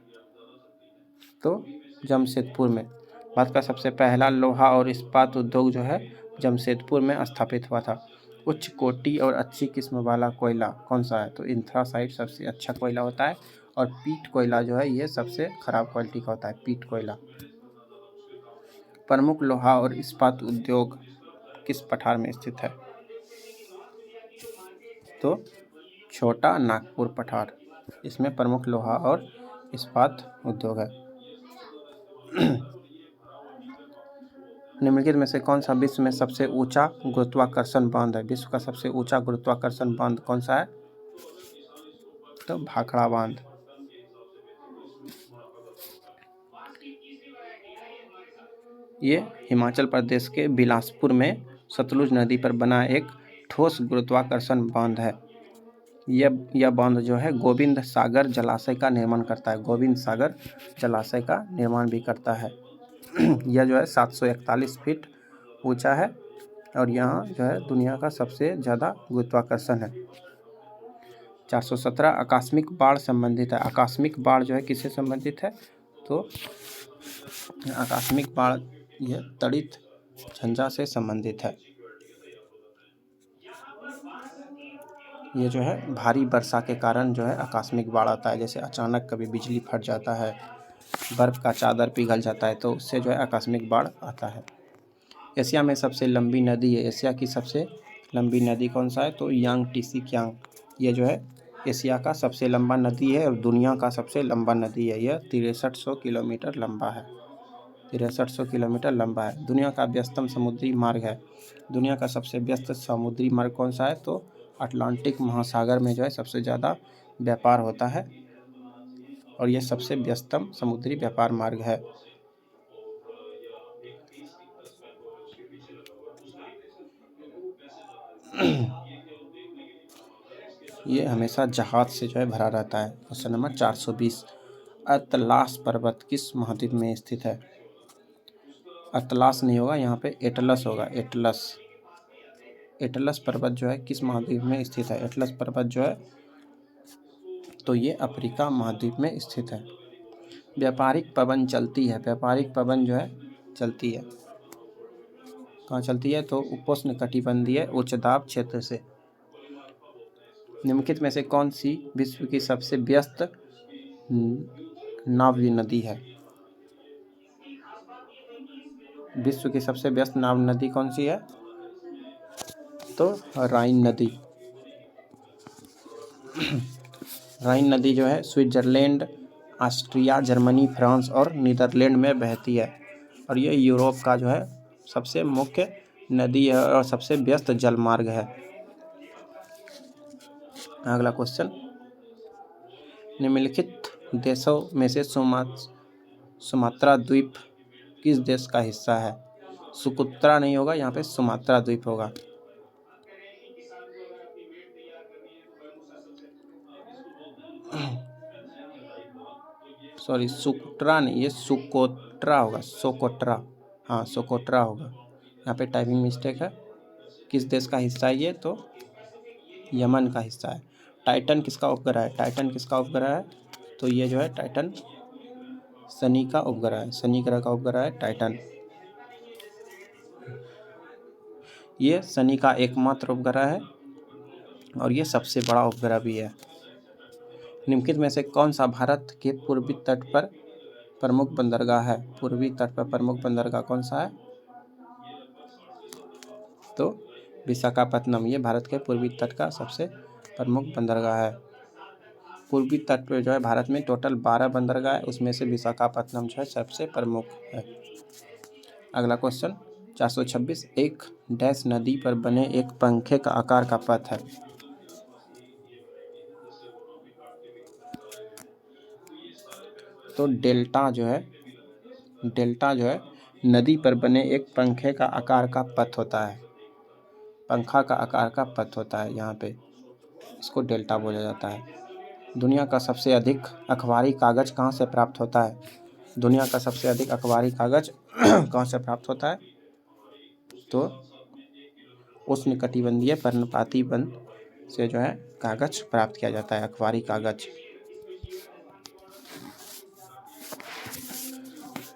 [SPEAKER 1] तो जमशेदपुर में। भारत का सबसे पहला लोहा और इस्पात उद्योग जो है जमशेदपुर में स्थापित हुआ था। उच्च कोटि और अच्छी किस्म वाला कोयला कौन सा है? तो एंथ्रासाइट सबसे अच्छा कोयला होता है और पीट कोयला जो है ये सबसे खराब क्वालिटी का होता है, पीट कोयला। प्रमुख लोहा और इस्पात उद्योग किस पठार में स्थित है? तो छोटा नागपुर पठार, इसमें प्रमुख लोहा और इस्पात उद्योग है। निम्नलिखित में से कौन सा विश्व में सबसे ऊंचा गुरुत्वाकर्षण बांध है? विश्व का सबसे ऊंचा गुरुत्वाकर्षण बांध कौन सा है? तो भाखड़ा बांध। ये हिमाचल प्रदेश के बिलासपुर में सतलुज नदी पर बना एक ठोस गुरुत्वाकर्षण बांध है। यह बांध जो है गोविंद सागर जलाशय का निर्माण करता है। गोविंद सागर जलाशय का निर्माण भी करता है। यह जो है 741 फीट ऊंचा है और यहाँ जो है दुनिया का सबसे ज़्यादा गुरुत्वाकर्षण है। 417 आकस्मिक बाढ़ संबंधित है। आकस्मिक बाढ़ जो है किससे संबंधित है? तो आकस्मिक बाढ़ यह तड़ित झंझा से संबंधित है। ये जो है भारी वर्षा के कारण जो है आकस्मिक बाढ़ आता है, जैसे अचानक कभी बिजली फट जाता है, बर्फ़ का चादर पिघल जाता है, तो उससे जो है आकस्मिक बाढ़ आता है। एशिया में सबसे लंबी नदी है। एशिया की सबसे लंबी नदी कौन सा है? तो यांगटीसी कियांग। ये जो है एशिया का सबसे लंबा नदी है और दुनिया का सबसे लंबा नदी है। यह 6300 किलोमीटर लंबा है। 6300 किलोमीटर लंबा है। दुनिया का व्यस्तम समुद्री मार्ग है। दुनिया का सबसे व्यस्त समुद्री मार्ग कौन सा है? तो अटलांटिक महासागर में जो है सबसे ज़्यादा व्यापार होता है और यह सबसे व्यस्तम समुद्री व्यापार मार्ग है। ये हमेशा जहाज से जो है भरा रहता है। Question number 420। अतलास पर्वत किस महाद्वीप में स्थित है? अतलास नहीं होगा, यहाँ पे एटलस होगा। एटलस। एटलस पर्वत जो है किस महाद्वीप में स्थित है? एटलस पर्वत जो है तो ये अफ्रीका महाद्वीप में स्थित है। व्यापारिक पवन चलती है। व्यापारिक पवन जो है चलती है कहाँ चलती है? तो उपोष्ण कटिबंधीय उच्च दाब क्षेत्र से। निम्नलिखित में से कौन सी विश्व की सबसे व्यस्त नाव्य नदी है? विश्व की सबसे व्यस्त नाव नदी कौन सी है? तो राइन नदी। राइन नदी जो है स्विट्जरलैंड, ऑस्ट्रिया, जर्मनी, फ्रांस और नीदरलैंड में बहती है और ये यूरोप का जो है सबसे मुख्य नदी है और सबसे व्यस्त जलमार्ग है। अगला क्वेश्चन, निम्नलिखित देशों में से सुमात्रा द्वीप किस देश का हिस्सा है? सुकुत्रा नहीं होगा, यहाँ पे सुमात्रा द्वीप होगा। सॉरी, सुकुत्रा नहीं, ये सुकोट्रा होगा। सोकोट्रा, हाँ सोकोट्रा होगा। यहाँ पे टाइपिंग मिस्टेक है। किस देश का हिस्सा है ये? तो यमन का हिस्सा है। टाइटन किसका उपग्रह है? टाइटन किसका उपग्रह है? तो ये जो है टाइटन शनि का उपग्रह है, शनि ग्रह का उपग्रह है टाइटन। ये शनि का एकमात्र उपग्रह है और ये सबसे बड़ा उपग्रह भी है। निम्नलिखित में से कौन सा भारत के पूर्वी तट पर प्रमुख बंदरगाह है? पूर्वी तट पर प्रमुख बंदरगाह कौन सा है? तो विशाखापत्तनम, ये भारत के पूर्वी तट का सबसे प्रमुख बंदरगाह है। पूर्वी तट पे जो है भारत में टोटल 12 बंदरगाह है, उसमें से विशाखापत्तनम जो है सबसे प्रमुख है। अगला क्वेश्चन 426, एक डैश नदी पर बने एक पंखे का आकार का पथ है। तो डेल्टा जो है नदी पर बने एक पंखे का आकार का पथ होता है, पंखा का आकार का पथ होता है यहाँ पे, इसको डेल्टा बोला जाता है। दुनिया का सबसे अधिक अखबारी कागज़ कहाँ से प्राप्त होता है? दुनिया का सबसे अधिक अखबारी कागज़ कहाँ से प्राप्त होता है? तो उष्णकटिबंधीय पर्णपाती वन से जो है कागज़ प्राप्त किया जाता है, अखबारी कागज़।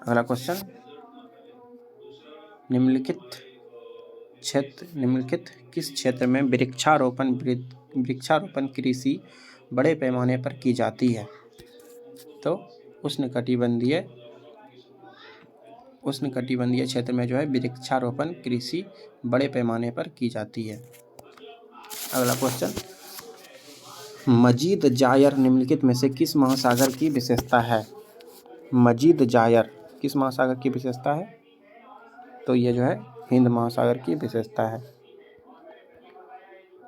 [SPEAKER 1] अगला क्वेश्चन, निम्नलिखित किस क्षेत्र में वृक्षारोपण कृषि बड़े पैमाने पर की जाती है? तो उष्णकटिबंधीय क्षेत्र में जो है वृक्षारोपण कृषि बड़े पैमाने पर की जाती है। अगला क्वेश्चन, मजीद जायर निम्नलिखित में से किस महासागर की विशेषता है? मजीद जायर किस महासागर की विशेषता है? तो ये जो है हिंद महासागर की विशेषता है।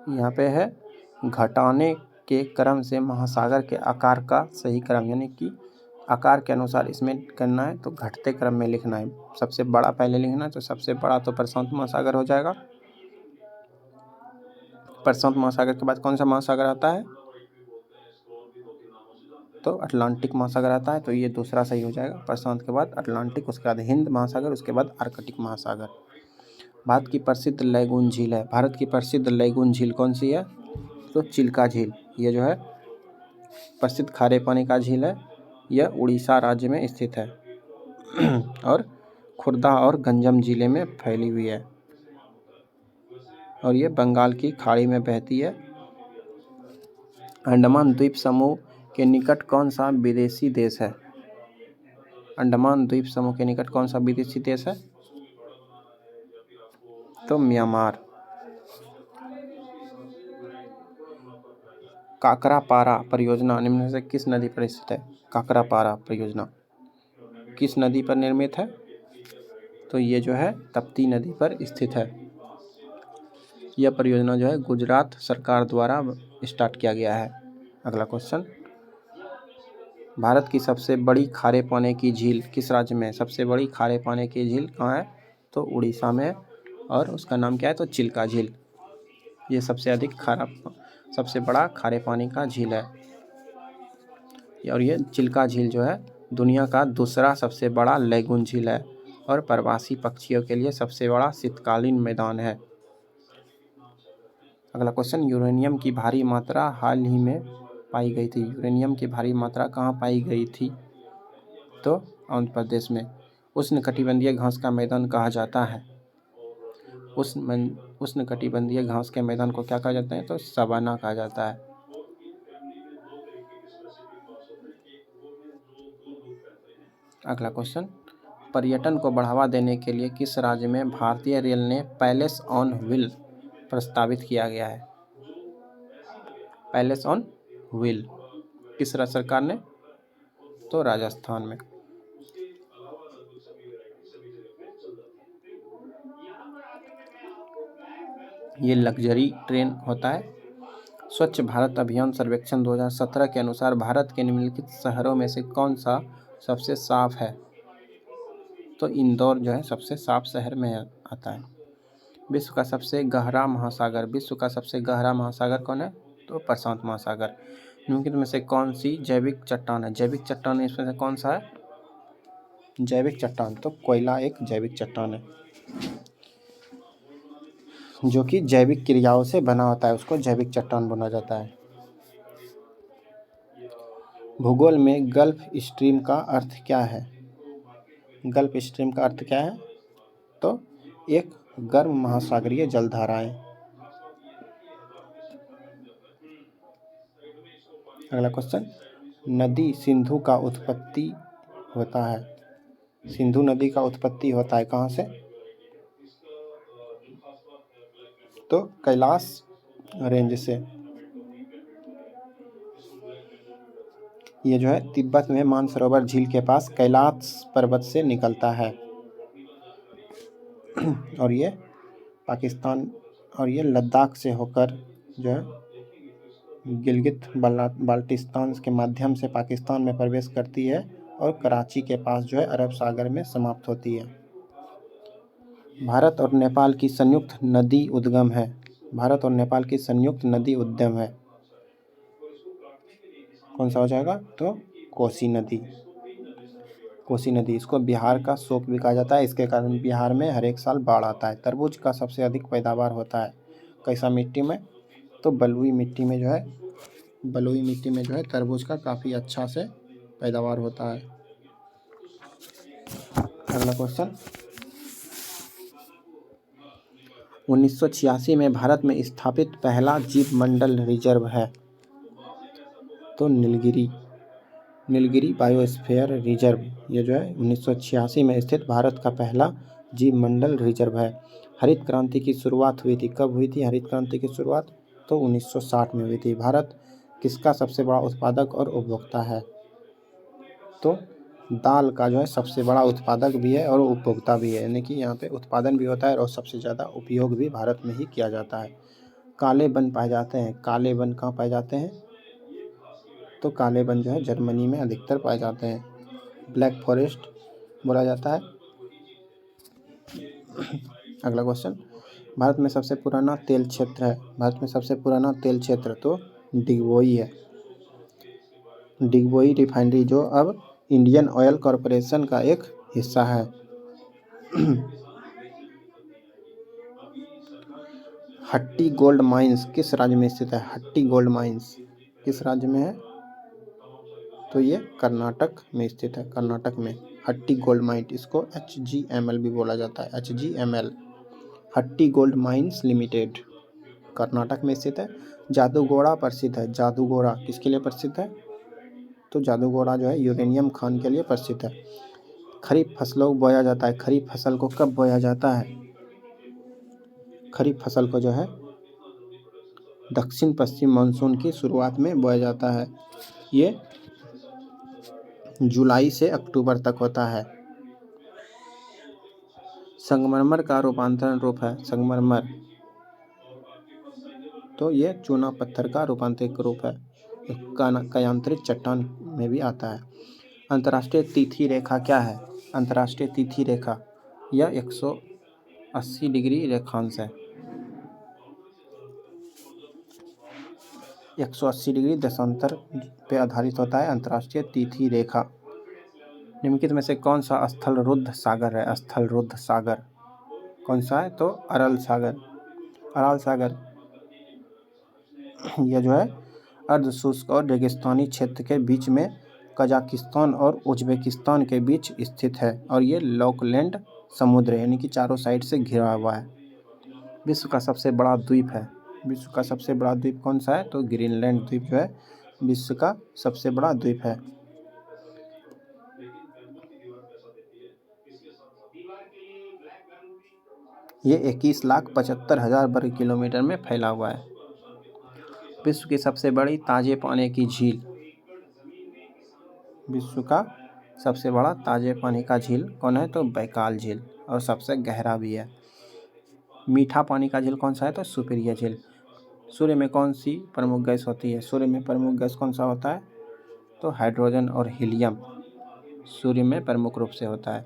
[SPEAKER 1] यहाँ पे है घटाने के क्रम से महासागर के आकार का सही क्रम, यानी कि आकार के अनुसार इसमें करना है तो घटते क्रम में लिखना है। सबसे बड़ा पहले लिखना है, तो सबसे बड़ा तो प्रशांत महासागर हो जाएगा। प्रशांत महासागर के बाद कौन सा महासागर आता है? तो अटलांटिक महासागर आता है, तो ये दूसरा सही हो जाएगा। प्रशांत के बाद अटलांटिक, उसके बाद हिंद महासागर, उसके बाद आर्कटिक महासागर। भारत की प्रसिद्ध लैगून झील है, भारत की प्रसिद्ध लैगून झील कौन सी है? तो चिल्का झील, ये जो है प्रसिद्ध खारे पानी का झील है। यह उड़ीसा राज्य में स्थित है और खुर्दा और गंजम जिले में फैली हुई है और ये बंगाल की खाड़ी में बहती है। अंडमान द्वीप समूह के निकट कौन सा विदेशी देश है? अंडमान द्वीप समूह के निकट कौन सा विदेशी देश है? तो म्यांमार। काकरापारा परियोजना निम्न में से किस नदी पर स्थित है? काकरापारा परियोजना किस नदी पर निर्मित है? तो ये जो है तप्ती नदी पर स्थित है। यह परियोजना जो है गुजरात सरकार द्वारा स्टार्ट किया गया है। अगला क्वेश्चन, भारत की सबसे बड़ी खारे पानी की झील किस राज्य में? सबसे बड़ी खारे पानी की झील कहाँ है? तो उड़ीसा में, और उसका नाम क्या है? तो चिल्का झील। ये सबसे बड़ा खारे पानी का झील है और ये चिल्का झील जो है दुनिया का दूसरा सबसे बड़ा लैगून झील है और प्रवासी पक्षियों के लिए सबसे बड़ा शीतकालीन मैदान है। अगला क्वेश्चन, यूरेनियम की भारी मात्रा हाल ही में पाई गई थी। यूरेनियम की भारी मात्रा कहाँ पाई गई थी? तो आंध्र प्रदेश में। उष्णकटिबंधीय घास का मैदान कहा जाता है? उष्णकटिबंधीय घास के मैदान को क्या कहा जाता है? तो सवाना कहा जाता है। अगला क्वेश्चन, पर्यटन को बढ़ावा देने के लिए किस राज्य में भारतीय रेल ने पैलेस ऑन व्हील प्रस्तावित किया गया है? पैलेस ऑन व्हील किस राज्य सरकार ने? तो राजस्थान में। ये लग्जरी ट्रेन होता है। स्वच्छ भारत अभियान सर्वेक्षण 2017 के अनुसार भारत के निम्नलिखित शहरों में से कौन सा सबसे साफ है? तो इंदौर जो है सबसे साफ शहर में आता है। विश्व का सबसे गहरा महासागर कौन है? तो प्रशांत महासागर। निम्नलिखित में से कौन सी जैविक चट्टान है? जैविक चट्टान इसमें से कौन सा है? जैविक चट्टान, तो कोयला एक जैविक चट्टान है जो कि जैविक क्रियाओं से बना होता है, उसको जैविक चट्टान बोला जाता है। भूगोल में गल्फ स्ट्रीम का अर्थ क्या है? गल्फ स्ट्रीम का अर्थ क्या है? तो एक गर्म महासागरीय जलधाराएं। अगला क्वेश्चन, नदी सिंधु का उत्पत्ति होता है। सिंधु नदी का उत्पत्ति होता है कहाँ से? तो कैलाश रेंज से। ये जो है तिब्बत में मानसरोवर झील के पास कैलाश पर्वत से निकलता है और ये पाकिस्तान और ये लद्दाख से होकर जो है गिलगित बाल्टिस्तान के माध्यम से पाकिस्तान में प्रवेश करती है और कराची के पास जो है अरब सागर में समाप्त होती है। भारत और नेपाल की संयुक्त नदी उद्गम है। भारत और नेपाल की संयुक्त नदी उद्गम है, कौन सा हो जाएगा? तो कोसी नदी। कोसी नदी, इसको बिहार का शोक भी कहा जाता है। इसके कारण बिहार में हर एक साल बाढ़ आता है। तरबूज का सबसे अधिक पैदावार होता है कैसा मिट्टी में? तो बलुई मिट्टी में जो है, बलुई मिट्टी में जो है तरबूज का काफ़ी अच्छा से पैदावार होता है। अगला क्वेश्चन, 1986 में भारत में स्थापित पहला जीव मंडल रिजर्व है। तो नीलगिरी बायोस्फीयर रिजर्व, ये जो है 1986 में स्थित भारत का पहला जीव मंडल रिजर्व है। हरित क्रांति की शुरुआत हुई थी, कब हुई थी हरित क्रांति की शुरुआत? तो 1960 में हुई थी। भारत किसका सबसे बड़ा उत्पादक और उपभोक्ता है? तो दाल का जो है सबसे बड़ा उत्पादक भी है और उपभोक्ता भी है, यानी कि यहाँ पे उत्पादन भी होता है और सबसे ज़्यादा उपयोग भी भारत में ही किया जाता है। काले वन पाए जाते हैं। काले वन कहाँ पाए जाते हैं? तो काले वन जो है जर्मनी में अधिकतर पाए जाते हैं, ब्लैक फॉरेस्ट बोला जाता है। अगला क्वेश्चन, भारत में सबसे पुराना तेल क्षेत्र है। भारत में सबसे पुराना तेल क्षेत्र तो डिगबोई है। डिगबोई रिफाइनरी जो अब इंडियन ऑयल कॉरपोरेशन का एक हिस्सा है। हट्टी गोल्ड माइंस किस राज्य में स्थित है? हट्टी गोल्ड माइंस किस राज्य में है? तो ये कर्नाटक में स्थित है, कर्नाटक में हट्टी गोल्ड माइन। इसको HGML भी बोला जाता है, HGML, हट्टी गोल्ड माइंस लिमिटेड, कर्नाटक में स्थित है। जादूगोड़ा प्रसिद्ध है। जादूगोड़ा किसके लिए प्रसिद्ध है? तो जादूगोड़ा जो है यूरेनियम खान के लिए प्रसिद्ध है। खरीफ फसलों को बोया जाता है। खरीफ फसल को कब बोया जाता है? खरीफ फसल को जो है दक्षिण पश्चिम मानसून की शुरुआत में बोया जाता है। ये जुलाई से अक्टूबर तक होता है। संगमरमर का रूपांतरण रूप है। संगमरमर तो ये चूना पत्थर का रूपांतरित रूप है, कायांतरित चट्टान में भी आता है। अंतर्राष्ट्रीय तिथि रेखा क्या है? अंतर्राष्ट्रीय तिथि रेखा यह 180 डिग्री रेखांश है। 180 डिग्री देशांतर पे आधारित होता है अंतर्राष्ट्रीय तिथि रेखा। निम्नलिखित में से कौन सा स्थलरुद्ध सागर है? स्थलरुद्ध सागर कौन सा है? तो अरल सागर। अरल सागर यह जो है अर्ध शुष्क और रेगिस्तानी क्षेत्र के बीच में कजाकिस्तान और उज्बेकिस्तान के बीच स्थित है और ये लॉकलैंड समुद्र है, यानी कि चारों साइड से घिरा हुआ है। विश्व का सबसे बड़ा द्वीप है। विश्व का सबसे बड़ा द्वीप कौन सा है? तो ग्रीनलैंड द्वीप जो है विश्व का सबसे बड़ा द्वीप है। ये 21,75,000 वर्ग किलोमीटर में फैला हुआ है। विश्व की सबसे बड़ी ताजे पानी की झील। विश्व का सबसे बड़ा ताजे पानी का झील कौन है? तो बैकाल झील, और सबसे गहरा भी है। मीठा पानी का झील कौन सा है? तो सुपिरिया झील। सूर्य में कौन सी प्रमुख गैस होती है? सूर्य में प्रमुख गैस कौन सा होता है? तो हाइड्रोजन और हीलियम सूर्य में प्रमुख रूप से होता है।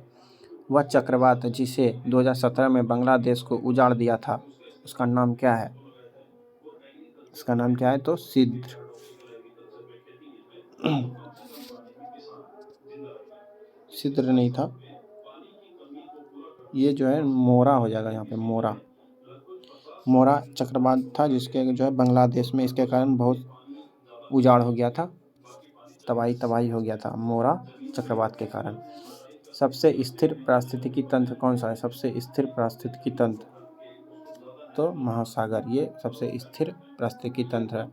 [SPEAKER 1] वह चक्रवात जिसे 2017 में बांग्लादेश को उजाड़ दिया था उसका नाम क्या है? इसका नाम क्या है? तो सिद्र। सिद्र नहीं था, ये जो है मोरा हो जाएगा यहाँ पे, मोरा। मोरा चक्रवात था जिसके जो है बांग्लादेश में इसके कारण बहुत उजाड़ हो गया था। तबाही तबाही हो गया था मोरा चक्रवात के कारण। सबसे स्थिर पारिस्थितिकी तंत्र कौन सा है? सबसे स्थिर पारिस्थितिकी तंत्र तो महासागर, ये सबसे स्थिर पारिस्थितिकी तंत्र है।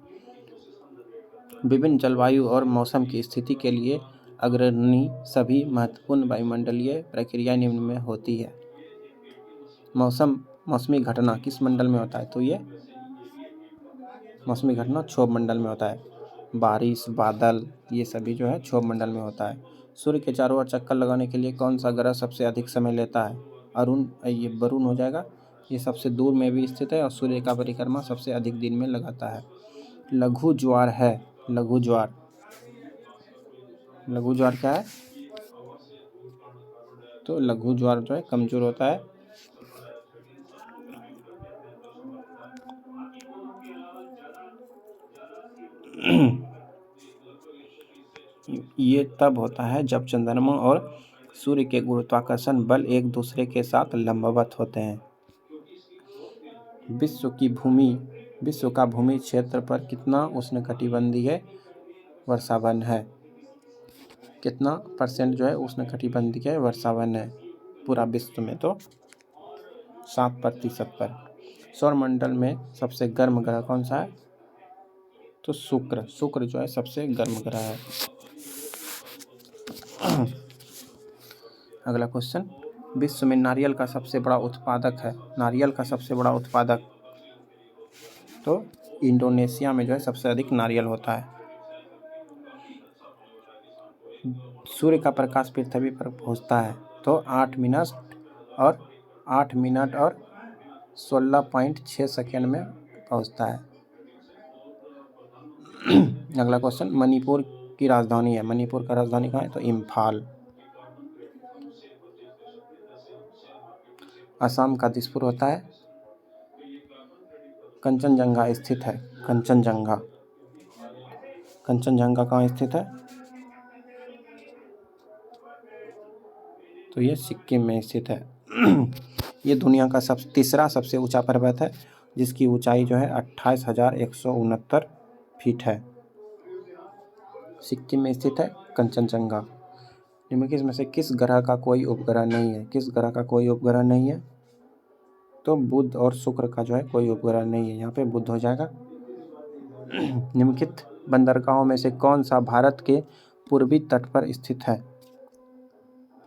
[SPEAKER 1] विभिन्न जलवायु और मौसम की स्थिति के लिए अग्रणी सभी महत्वपूर्ण वायुमंडलीय प्रक्रिया निम्न में होती है। मौसमी घटना किस मंडल में होता है? तो ये मौसमी घटना क्षोभ मंडल में होता है। बारिश, बादल, ये सभी जो है क्षोभ मंडल में होता है। सूर्य के चारों ओर चक्कर लगाने के लिए कौन सा ग्रह सबसे अधिक समय लेता है? ये वरुण हो जाएगा। ये सबसे दूर में भी स्थित है और सूर्य का परिक्रमा सबसे अधिक दिन में लगाता है। लघु ज्वार है, लघु ज्वार, लघु ज्वार क्या है? तो लघु ज्वार जो है कमजोर होता है। ये तब होता है जब चंद्रमा और सूर्य के गुरुत्वाकर्षण बल एक दूसरे के साथ लंबवत होते हैं। विश्व का भूमि क्षेत्र पर कितना उष्णकटिबंधीय वर्षावन है? कितना % जो है उष्णकटिबंधीय वर्षावन है पूरा विश्व में? तो 7% पर। सौरमंडल में सबसे गर्म ग्रह कौन सा है? तो शुक्र जो है सबसे गर्म ग्रह है। अगला क्वेश्चन, विश्व में नारियल का सबसे बड़ा उत्पादक है? नारियल का सबसे बड़ा उत्पादक तो इंडोनेशिया में जो है सबसे अधिक नारियल होता है। सूर्य का प्रकाश पृथ्वी पर पहुंचता है तो 8 मिनट और 16.6 सेकेंड में पहुंचता है। अगला क्वेश्चन, मणिपुर की राजधानी है? मणिपुर का राजधानी कहाँ है? तो इम्फाल। असम का दिसपुर होता है। कंचनजंगा स्थित है, कंचनजंगा कहाँ स्थित है? तो ये सिक्किम में स्थित है। ये दुनिया का तीसरा सबसे ऊंचा पर्वत है जिसकी ऊंचाई जो है 28,169 फीट है। सिक्किम में स्थित है कंचनजंगा। निम्नलिखित में से किस ग्रह का कोई उपग्रह नहीं है? किस ग्रह का कोई उपग्रह नहीं है? तो बुध और शुक्र का जो है कोई उपग्रह नहीं है, यहाँ पे बुध हो जाएगा। निम्नलिखित बंदरगाहों में से कौन सा भारत के पूर्वी तट पर स्थित है?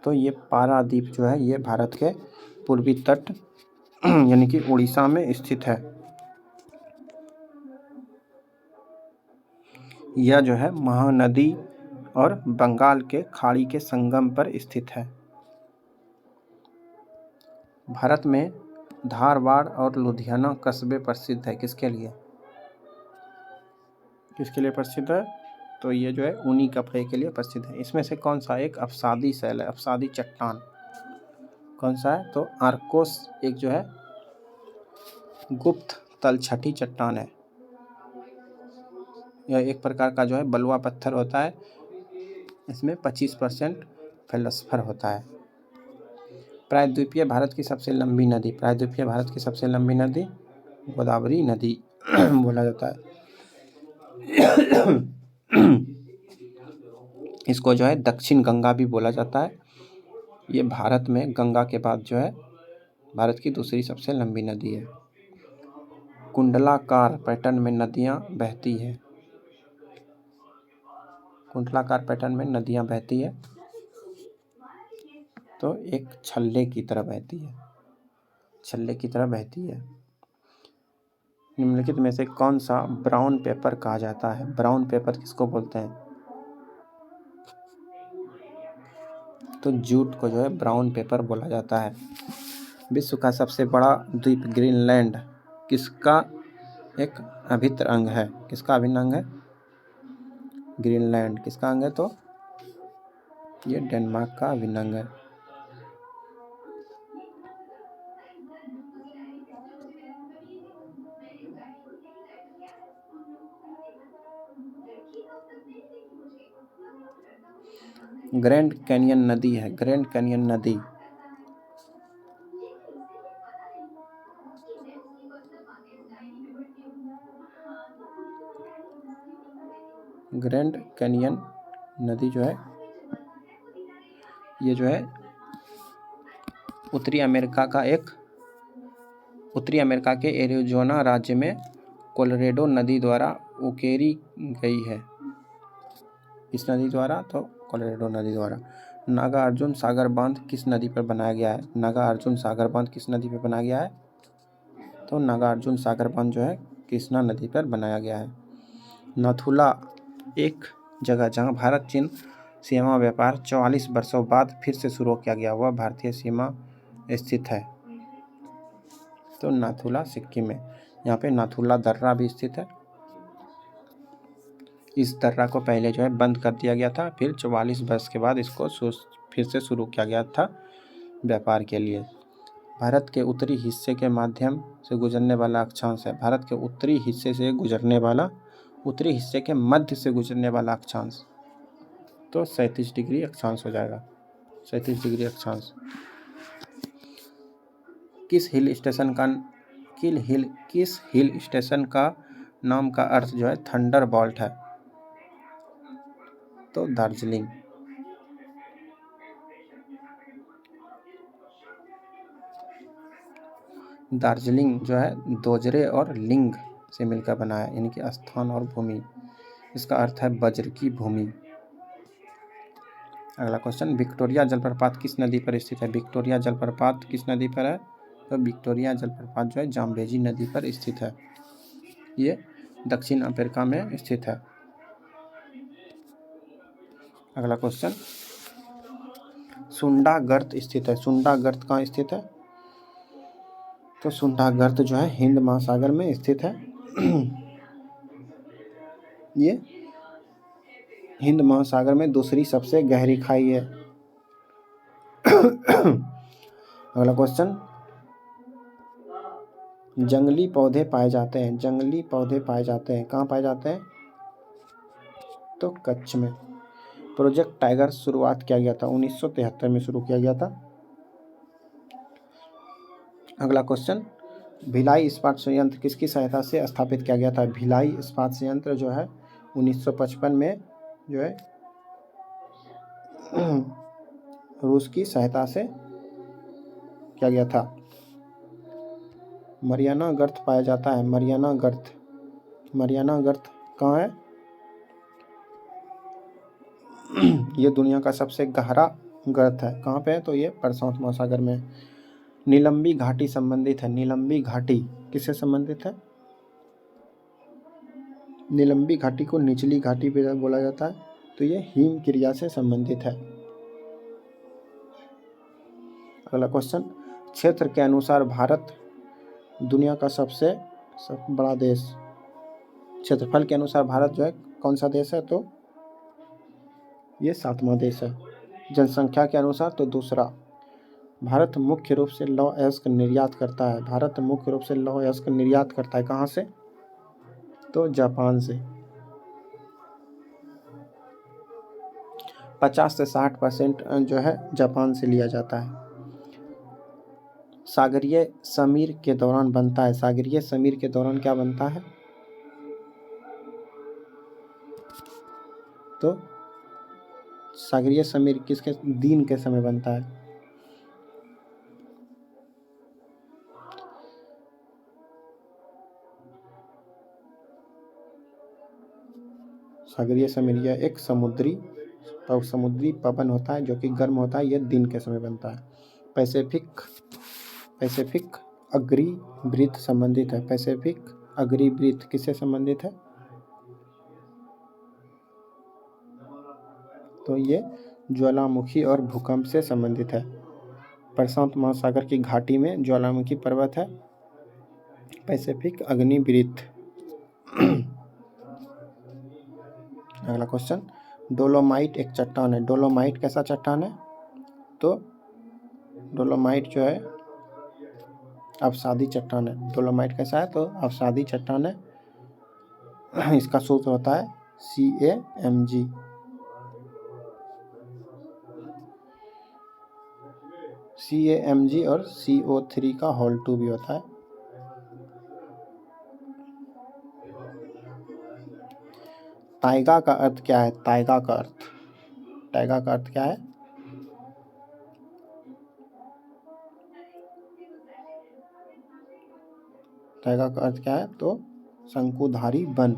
[SPEAKER 1] तो ये पारादीप जो है ये भारत के पूर्वी तट यानी कि उड़ीसा में स्थित है। यह जो है महानदी और बंगाल के खाड़ी के संगम पर स्थित है। भारत में धारवाड़ और लुधियाना कस्बे प्रसिद्ध है किसके लिए? किसके लिए प्रसिद्ध है? तो ये जो है ऊनी कपड़े के लिए प्रसिद्ध है। इसमें से कौन सा एक अवसादी शैल है? अवसादी चट्टान कौन सा है? तो आर्कोस एक जो है गुप्त तलछटी चट्टान है। यह एक प्रकार का जो है बलुआ पत्थर होता है। इसमें 25% फेल्सफर होता है। प्रायद्वीपीय भारत की सबसे लंबी नदी? प्रायद्वीपीय भारत की सबसे लंबी नदी गोदावरी नदी बोला जाता है। इसको जो है दक्षिण गंगा भी बोला जाता है। ये भारत में गंगा के बाद जो है भारत की दूसरी सबसे लंबी नदी है। कुंडलाकार पैटर्न में नदियाँ बहती है। कुंडलाकार पैटर्न में नदियाँ बहती है तो एक छल्ले की तरह बहती है, छल्ले की तरह बहती है। निम्नलिखित में से कौन सा ब्राउन पेपर कहा जाता है? ब्राउन पेपर किसको बोलते हैं? तो जूट को जो है ब्राउन पेपर बोला जाता है। विश्व का सबसे बड़ा द्वीप ग्रीनलैंड किसका एक अभिन्न अंग है? किसका अभिन्न अंग है? ग्रीनलैंड किसका अंग है? तो ये डेनमार्क का अभिन्न अंग है। ग्रैंड कैनियन नदी है, ग्रैंड कैनियन नदी ग्रैंड कैनियन नदी जो है ये जो है उत्तरी अमेरिका के एरिज़ोना राज्य में कोलोराडो नदी द्वारा उकेरी गई है। इस नदी द्वारा तो कोलोराडो नदी द्वारा। नागार्जुन सागर बांध किस नदी पर बनाया गया है? नागार्जुन सागर बांध किस नदी पर बनाया गया है? तो नागार्जुन सागर बांध जो है कृष्णा नदी पर बनाया गया है। नथुला एक जगह जहां भारत चीन सीमा व्यापार 44 वर्षों बाद फिर से शुरू किया गया, वह भारतीय सीमा स्थित है। तो नाथुला सिक्किम में। यहाँ पे नाथुला दर्रा भी स्थित है। इस दर्रा को पहले जो है बंद कर दिया गया था, फिर 44 वर्ष के बाद इसको फिर से शुरू किया गया था व्यापार के लिए। भारत के उत्तरी हिस्से के माध्यम से गुजरने वाला अक्षांश है। भारत के उत्तरी हिस्से के मध्य से गुजरने वाला अक्षांश तो 37 डिग्री अक्षांश हो जाएगा। 37 डिग्री अक्षांश। किस हिल स्टेशन का नाम का अर्थ जो है थंडर बोल्ट है? तो दार्जिलिंग। दार्जिलिंग जो है दोजरे और लिंग से मिलकर बना है, यानी कि स्थान और भूमि। इसका अर्थ है वज्र की भूमि। अगला क्वेश्चन, विक्टोरिया जलप्रपात किस नदी पर स्थित है? विक्टोरिया जलप्रपात किस नदी पर है? तो विक्टोरिया जलप्रपात जो है जाम्बेजी नदी पर स्थित है। ये दक्षिण अफ्रीका में स्थित है। अगला क्वेश्चन, सुंडा गर्त स्थित है। सुंडा गर्त कहाँ स्थित है? तो सुंडा गर्त जो है हिंद महासागर में स्थित है। ये हिंद महासागर में दूसरी सबसे गहरी खाई है। अगला क्वेश्चन, जंगली पौधे पाए जाते हैं। जंगली पौधे पाए जाते हैं कहाँ पाए जाते हैं? तो कच्छ में। प्रोजेक्ट टाइगर शुरुआत किया गया था 1973 में शुरू किया गया था। अगला क्वेश्चन, भिलाई इस्पात संयंत्र किसकी सहायता से स्थापित किया गया था? भिलाई इस्पात संयंत्र जो है 1955 में जो है रूस की सहायता से किया गया था। मरियाना गर्त पाया जाता है। मरियाना गर्त कहाँ है? ये दुनिया का सबसे गहरा गर्त है। कहाँ पे है? तो ये प्रशांत महासागर में। नीलंबी घाटी संबंधित है। नीलंबी घाटी किससे संबंधित है? नीलंबी घाटी को निचली घाटी पे बोला जाता है, तो ये हिम क्रिया से संबंधित है। अगला क्वेश्चन, क्षेत्र के अनुसार भारत दुनिया का सबसे बड़ा देश। क्षेत्रफल के अनुसार भारत जो है कौन सा देश है? तो ये 7वां देश है। जनसंख्या के अनुसार तो दूसरा। भारत मुख्य रूप से लौह अयस्क निर्यात करता है। भारत मुख्य रूप से लौह अयस्क निर्यात करता है। कहाँ से? तो जापान से। 50 से 60% जो है जापान से लिया जाता है। सागरीय समीर के दौरान बनता है। सागरीय समीर के दौरान क्या बनता है? तो सागरीय समीर किसके दिन के समय बनता है? सागरीय समीर यह एक समुद्री पवन होता है जो कि गर्म होता है। यह दिन के समय बनता है। पैसिफिक अग्निवृत्त संबंधित है। पैसिफिक अग्निवृत्त किससे संबंधित है? तो ये ज्वालामुखी और भूकंप से संबंधित है। प्रशांत महासागर की घाटी में ज्वालामुखी पर्वत है। पैसिफिक अग्निवृत्त। अगला क्वेश्चन, डोलोमाइट एक चट्टान है। डोलोमाइट कैसा चट्टान है? तो डोलोमाइट जो है अवसादी चट्टान है। डोलोमाइट कैसा है? तो अवसादी चट्टान है। इसका सूत्र होता है CaMg। CaMg और CO3 का होल 2 भी होता है। ताइगा का अर्थ क्या है? ताइगा का अर्थ टैगा का अर्थ क्या है? टैगा का अर्थ क्या है? तो शंकुधारी वन,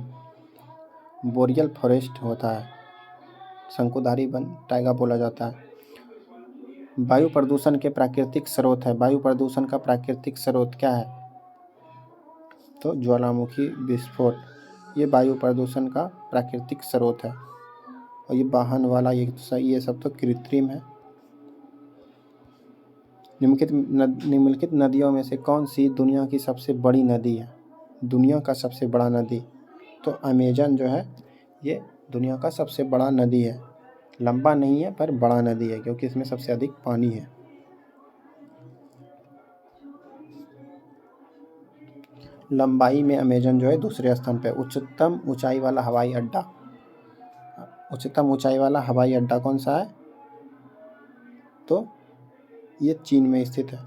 [SPEAKER 1] बोरियल फॉरेस्ट होता है, शंकुधारी वन टैगा बोला जाता है। वायु प्रदूषण के प्राकृतिक स्रोत है, वायु प्रदूषण का प्राकृतिक स्रोत क्या है? तो ज्वालामुखी विस्फोट, ये वायु प्रदूषण का प्राकृतिक स्रोत है। और ये वाहन वाला ये सब तो कृत्रिम है। निम्नलिखित नदियों में से कौन सी दुनिया की सबसे बड़ी नदी है? दुनिया का सबसे बड़ा नदी, तो अमेजन जो है ये दुनिया का सबसे बड़ा नदी है। लंबा नहीं है पर बड़ा नदी है, क्योंकि इसमें सबसे अधिक पानी है। लंबाई में अमेजन जो है दूसरे स्थान पे। उच्चतम ऊंचाई वाला हवाई अड्डा, उच्चतम ऊंचाई वाला हवाई अड्डा कौन सा है? तो ये चीन में स्थित है।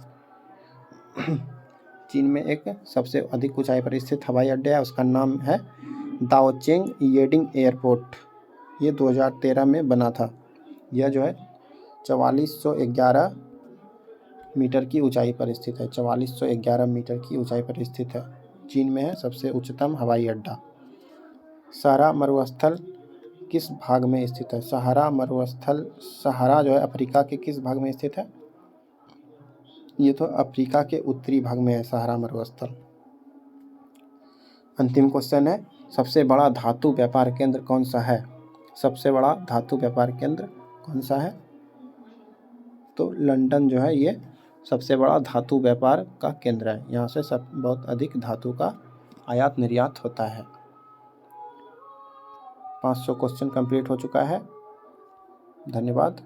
[SPEAKER 1] चीन में एक सबसे अधिक ऊंचाई पर स्थित हवाई अड्डा है, उसका नाम है दाओचेंग येडिंग एयरपोर्ट। ये 2013 में बना था। यह जो है 4411 मीटर की ऊंचाई पर स्थित है, 4411 मीटर की ऊंचाई पर स्थित है। चीन में है सबसे उच्चतम हवाई अड्डा। सहारा मरुस्थल किस भाग में स्थित है? सहारा मरुस्थल, सहारा जो है अफ्रीका के किस भाग में स्थित है? ये तो अफ्रीका के उत्तरी भाग में है सहारा मरुस्थल। अंतिम क्वेश्चन है, सबसे बड़ा धातु व्यापार केंद्र कौन सा है? सबसे बड़ा धातु व्यापार केंद्र कौन सा है? तो लंदन जो है ये सबसे बड़ा धातु व्यापार का केंद्र है। यहाँ से बहुत अधिक धातु का आयात निर्यात होता है। 500 क्वेश्चन कंप्लीट हो चुका है। धन्यवाद।